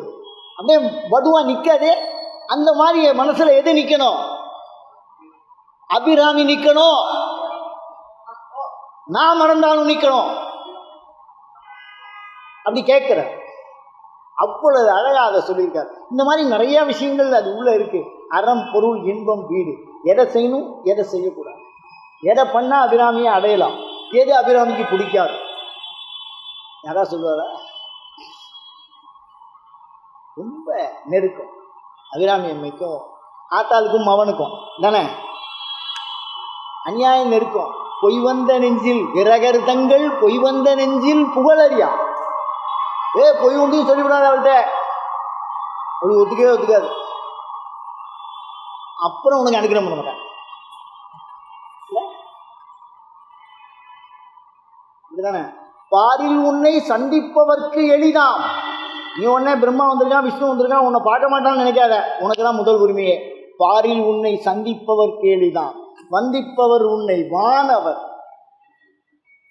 அப்படியே வடுவாக நிற்காதே. அந்த மாதிரி மனசில் எது நிற்கணும்? அபிராமி நிற்கணும், நான் மறந்தாலும் நிற்கணும். அப்படி கேட்குற அவ்வளவு அழகாக அதை சொல்லியிருக்காரு. இந்த மாதிரி நிறைய விஷயங்கள் அது உள்ளே இருக்குது. அறம், பொருள், இன்பம், வீடு. எதை செய்யணும், எதை செய்யக்கூடாது, எதை பண்ணால் அபிராமியை அடையலாம், எது அபிராமிக்கு பிடிக்காது. யாரா சொல்லுவாரா? ரொம்ப நெருக்கம் அபிராமி அம்மைக்கும் ஆத்தாளுக்கும் அவனுக்கும் தானே. அநியாயம் நெருக்கம். பொய் வந்த நெஞ்சில் விரகர் தங்கள் பொய் வந்த நெஞ்சில் புகழறியா. பொய் உண்டு சொல்லிவிடாது அவள்கிட்ட, அப்படி ஒத்துக்கவே ஒத்துக்காது. அப்புறம் உனக்கு அனுகிரகம் பண்ண மாட்டேன். அப்படிதானே? பாரில் உன்னை சந்திப்பவர்க்கு எளிதாம். நீ உடனே பிரம்மா வந்திருக்கான், விஷ்ணு வந்திருக்கான், உன்னை பார்க்க மாட்டான்னு நினைக்காத. உனக்கு தான் முதல் உரிமையே. பாரில் உன்னை சந்திப்பவர்க்கு எளிதாம், வந்திப்பவர் உன்னை வானவர்.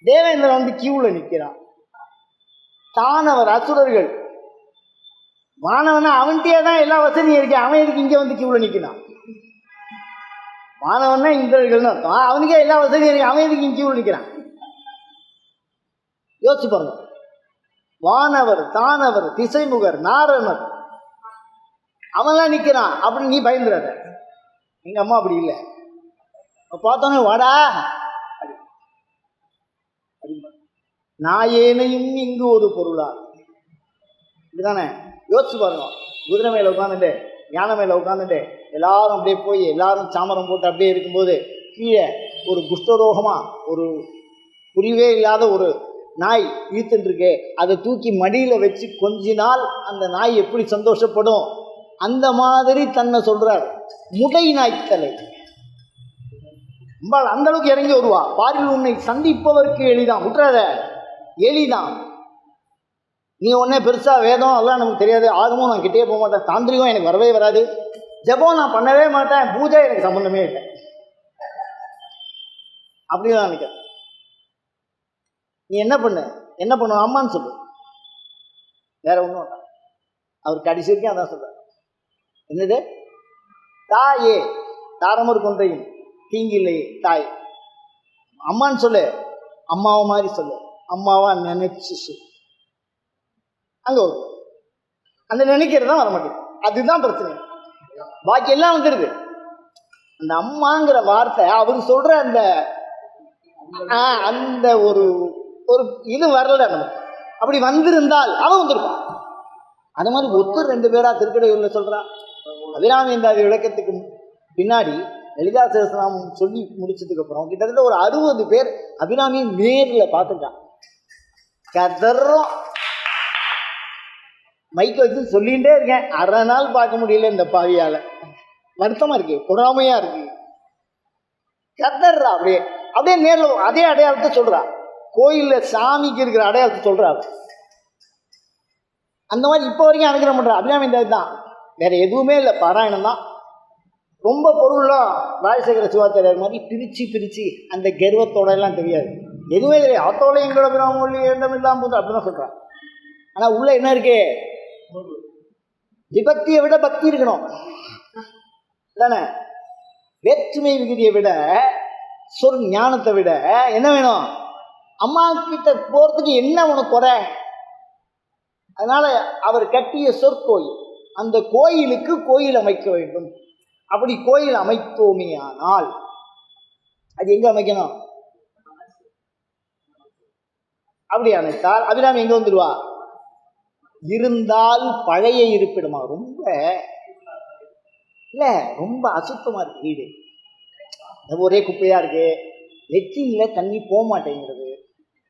தேவேந்திரன் வந்து கியூவில் நிற்கிறான். தானவர் அசுரர்கள். வானவனா அவன்கிட்டே தான் எல்லா வசதியும் இருக்கு, அவன் எதுக்கு இங்கே வந்து கியூவில் நிற்கிறான்? வானவன்னா இந்திரர்கள்னு அர்த்தம். அவனுக்கே எல்லா வசதியும் இருக்கு, அவன் எதுக்கு இங்கே கியூவில் நிற்கிறான்? யோசிச்சு பாருங்க. வானவர், தானவர், திசைமுகர், நாரணர், அவன்லாம் நிற்கிறான். அப்படி நீ பயந்துடாத. எங்க அம்மா அப்படி இல்லை, பார்த்தோன்னே வாடா நாயேனையும் இங்கு ஒரு பொருளா. இதுதானே? யோசிச்சு பாருங்க. குதிரை மேல உட்காந்துட்டு, யானை மேல உட்காந்துட்டு எல்லாரும் அப்படியே போய் எல்லாரும் சாமரம் போட்டு அப்படியே இருக்கும்போது கீழே ஒரு குஷ்டரோகமா ஒரு புரிவே இல்லாத ஒரு நாய் இழுத்துருக்கு. அதை தூக்கி மடியில் வச்சு கொஞ்சினால் அந்த நாய் எப்படி சந்தோஷப்படும், அந்த மாதிரி தன்னை சொல்றார். முடை நாய்த்தலை அந்த அளவுக்கு இறங்கி வருவா. பாரில் உன்னை சந்திப்பவர்க்கு எளிதான். விட்டுறாத, எளிதான். நீ ஒன்னே பெருசா வேதம் அதெல்லாம் நமக்கு தெரியாது, ஆகமும் நான் கிட்டே போக மாட்டேன், தாந்திரிகம் எனக்கு வரவே வராது, ஜபம் நான் பண்ணவே மாட்டேன், பூஜை எனக்கு சம்பந்தமே இல்லை, அப்படிதான் நினைக்கிறேன். நீ என்ன பண்ணணும் அம்மான்னு சொல்லு, வேற ஒன்றும் வேண்டாம். அவர் கடைசி வரைக்கும் அதான் சொல்றார். என்னது? தாயே தாரமர் கொன்றையும் தீங்கில்லையே தாய். அம்மான்னு சொல்லு, அம்மாவை மாதிரி சொல்லு, அம்மாவா நினைச்சு சொல்லு. அங்க வரும். அந்த நினைக்கிறது தான் வர மாட்டேங்குது, அதுதான் பிரச்சனை. பாக்கி எல்லாம் வந்துருது. அந்த அம்மாங்கிற வார்த்தை அவரு சொல்ற அந்த அந்த ஒரு ஒரு இது வரல நமக்கு. அப்படி வந்திருந்தால் அவன் வந்திருப்பான். அது மாதிரி ஒருத்தர் 2 பேரா திருக்கடையூரில் சொல்றான். அபிராமி இந்த விளக்கத்துக்கு பின்னாடி லலிதா சகஸ்ரநாமம் சொல்லி முடிச்சதுக்கு அப்புறம் கிட்டத்தட்ட ஒரு 60 பேர் அபிராமியை நேரில் பார்த்துட்டான். கதறோம், மைக்க வச்சு சொல்லிகிட்டே இருக்கேன், அரை நாள் பார்க்க முடியல இந்த பாவியால. வருத்தமா இருக்கு, பொறாமையா இருக்கு. கதறா அப்படியே அப்படியே நேரில் அதே அடையாளத்தை சொல்றா. கோயிலில் சாமிக்கு இருக்கிற அடையாளத்தை சொல்றா. அந்த மாதிரி இப்போ வரைக்கும் அனுகிரகம் பண்ற அபிராமி தான், வேற எதுவுமே இல்லை, பாராயணம் தான். ரொம்ப பொருள்லாம் ராஜசேகர சிவாச்சாரியார் மாதிரி பிரிச்சு அந்த கர்வத்தோட எல்லாம் தெரியாது, எதுவுமே தெரியாது. அத்தோட எங்களோட பிராமொழி இடம் இல்லாமல் போது அப்படிதான் சொல்றான். ஆனா உள்ள என்ன இருக்கு? விபக்தியை விட பக்தி இருக்கணும் தானே? வேற்றுமை விகுதியை விட சொல் ஞானத்தை விட என்ன வேணும்? அம்மா கிட்ட போறதுக்கு என்ன உனக்கு குறை? அதனால அவர் கட்டிய சொற்கோயில், அந்த கோயிலுக்கு கோயில் அமைக்க வேண்டும். அப்படி கோயில் அமைத்தோமே ஆனால் அது எங்கே அமைக்கணும்? அப்படி அமைத்தால் அபிராமி எங்கே வந்துடுவா? இருந்தால் பழைய இருப்பிடமா? ரொம்ப இல்லை, ரொம்ப அசுத்தமாக இருக்கு வீடு, ஒரே குப்பையாக இருக்கு, லெட்ரினில் தண்ணி போக மாட்டேங்கிறது,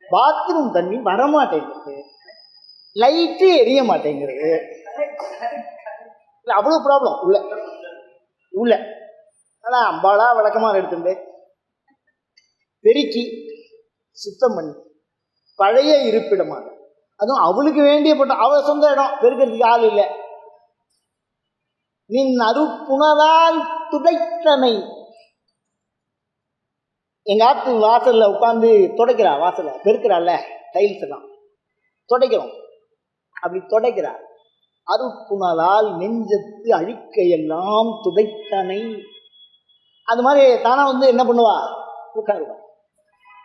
பாத்ரூம் தண்ணி வரமாட்டேங்கிறது, லைட்டு எரிய மாட்டேங்கிறது, இல்லை அவ்வளோ ப்ராப்ளம் உள்ள உள்ள. ஆனால் அம்பாளா விளக்கமாக எடுத்துட்டு பெருக்கி சுத்தம் பண்ணி பழைய இருப்பிடமாக, அதுவும் அவளுக்கு வேண்டிய பட்ட அவள் சொந்த இடம், பெருக்கிறதுக்கு ஆள் இல்லை. நின் அருட்புணரால் துடைத்தனை. எங்கள் ஆற்று வாசலில் உட்காந்து துடைக்கிறா, வாசலை பெருக்கிறாள்ல, டைல்ஸ் எல்லாம் துடைக்கிறோம், அப்படி துடைக்கிறா. அருட்புணரால் நெஞ்சத்து அழுக்கையெல்லாம் துடைத்தனை. அது மாதிரி தானா என்ன பண்ணுவா? உட்காருவா.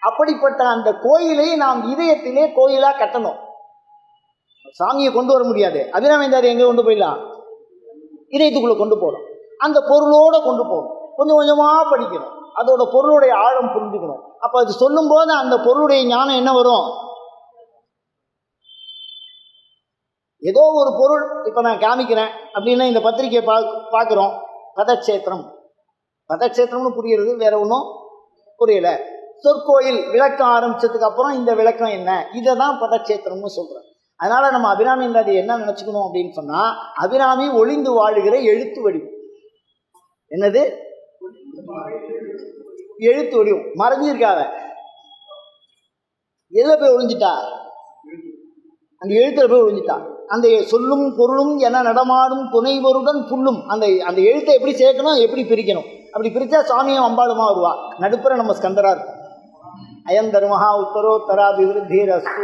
அப்படிப்பட்ட அந்த கோயிலை நாம் இதயத்திலே கோயிலாக கட்டணும். சாமியை கொண்டு வர முடியாது, அபிராமேந்தாரி எங்கே கொண்டு போயிடலாம்? இதயத்துக்குள்ளே கொண்டு போகணும். அந்த பொருளோடு கொண்டு போகணும். கொஞ்சம் கொஞ்சமாக படிக்கணும், அதோட பொருளுடைய ஆழம் புரிஞ்சுக்கணும். அப்போ அது சொல்லும்போது அந்த பொருளுடைய ஞானம் என்ன வரும்? ஏதோ ஒரு பொருள் இப்போ நான் காமிக்கிறேன் அப்படின்னா, இந்த பத்திரிக்கையை பார்க்குறோம், பதக்ஷேத்திரம், பதக்ஷேத்திரம்னு புரியுறது, வேற ஒன்றும் புரியலை. சொற்கோயில் விளக்கம் ஆரம்பிச்சதுக்கு அப்புறம் இந்த விளக்கம் என்ன, இதை தான் பதக்ஷேத்திரம்னு சொல்கிறேன். அதனால் நம்ம அபிராமிந்தாதி என்ன நினச்சிக்கணும் அப்படின்னு சொன்னால், அபிராமி ஒளிந்து வாழுகிற எழுத்து வடிவம். என்னது? எழுத்து வடிவம். மறைஞ்சிருக்காத எதில் போய் ஒழிஞ்சிட்டா? அந்த எழுத்துல போய் ஒழிஞ்சிட்டா. அந்த சொல்லும் பொருளும் என நடமாடும் துணைவருடன் புல்லும். அந்த அந்த எழுத்தை எப்படி சேர்க்கணும், எப்படி பிரிக்கணும், அப்படி பிரித்தா சுவாமியும் அம்பாளுமா வருவா. நடுப்புற நம்ம ஸ்கந்தரா இருக்கும். அயம் தர்மஹா உத்தரோத்தராபிவிருத்தி ரஸ்து.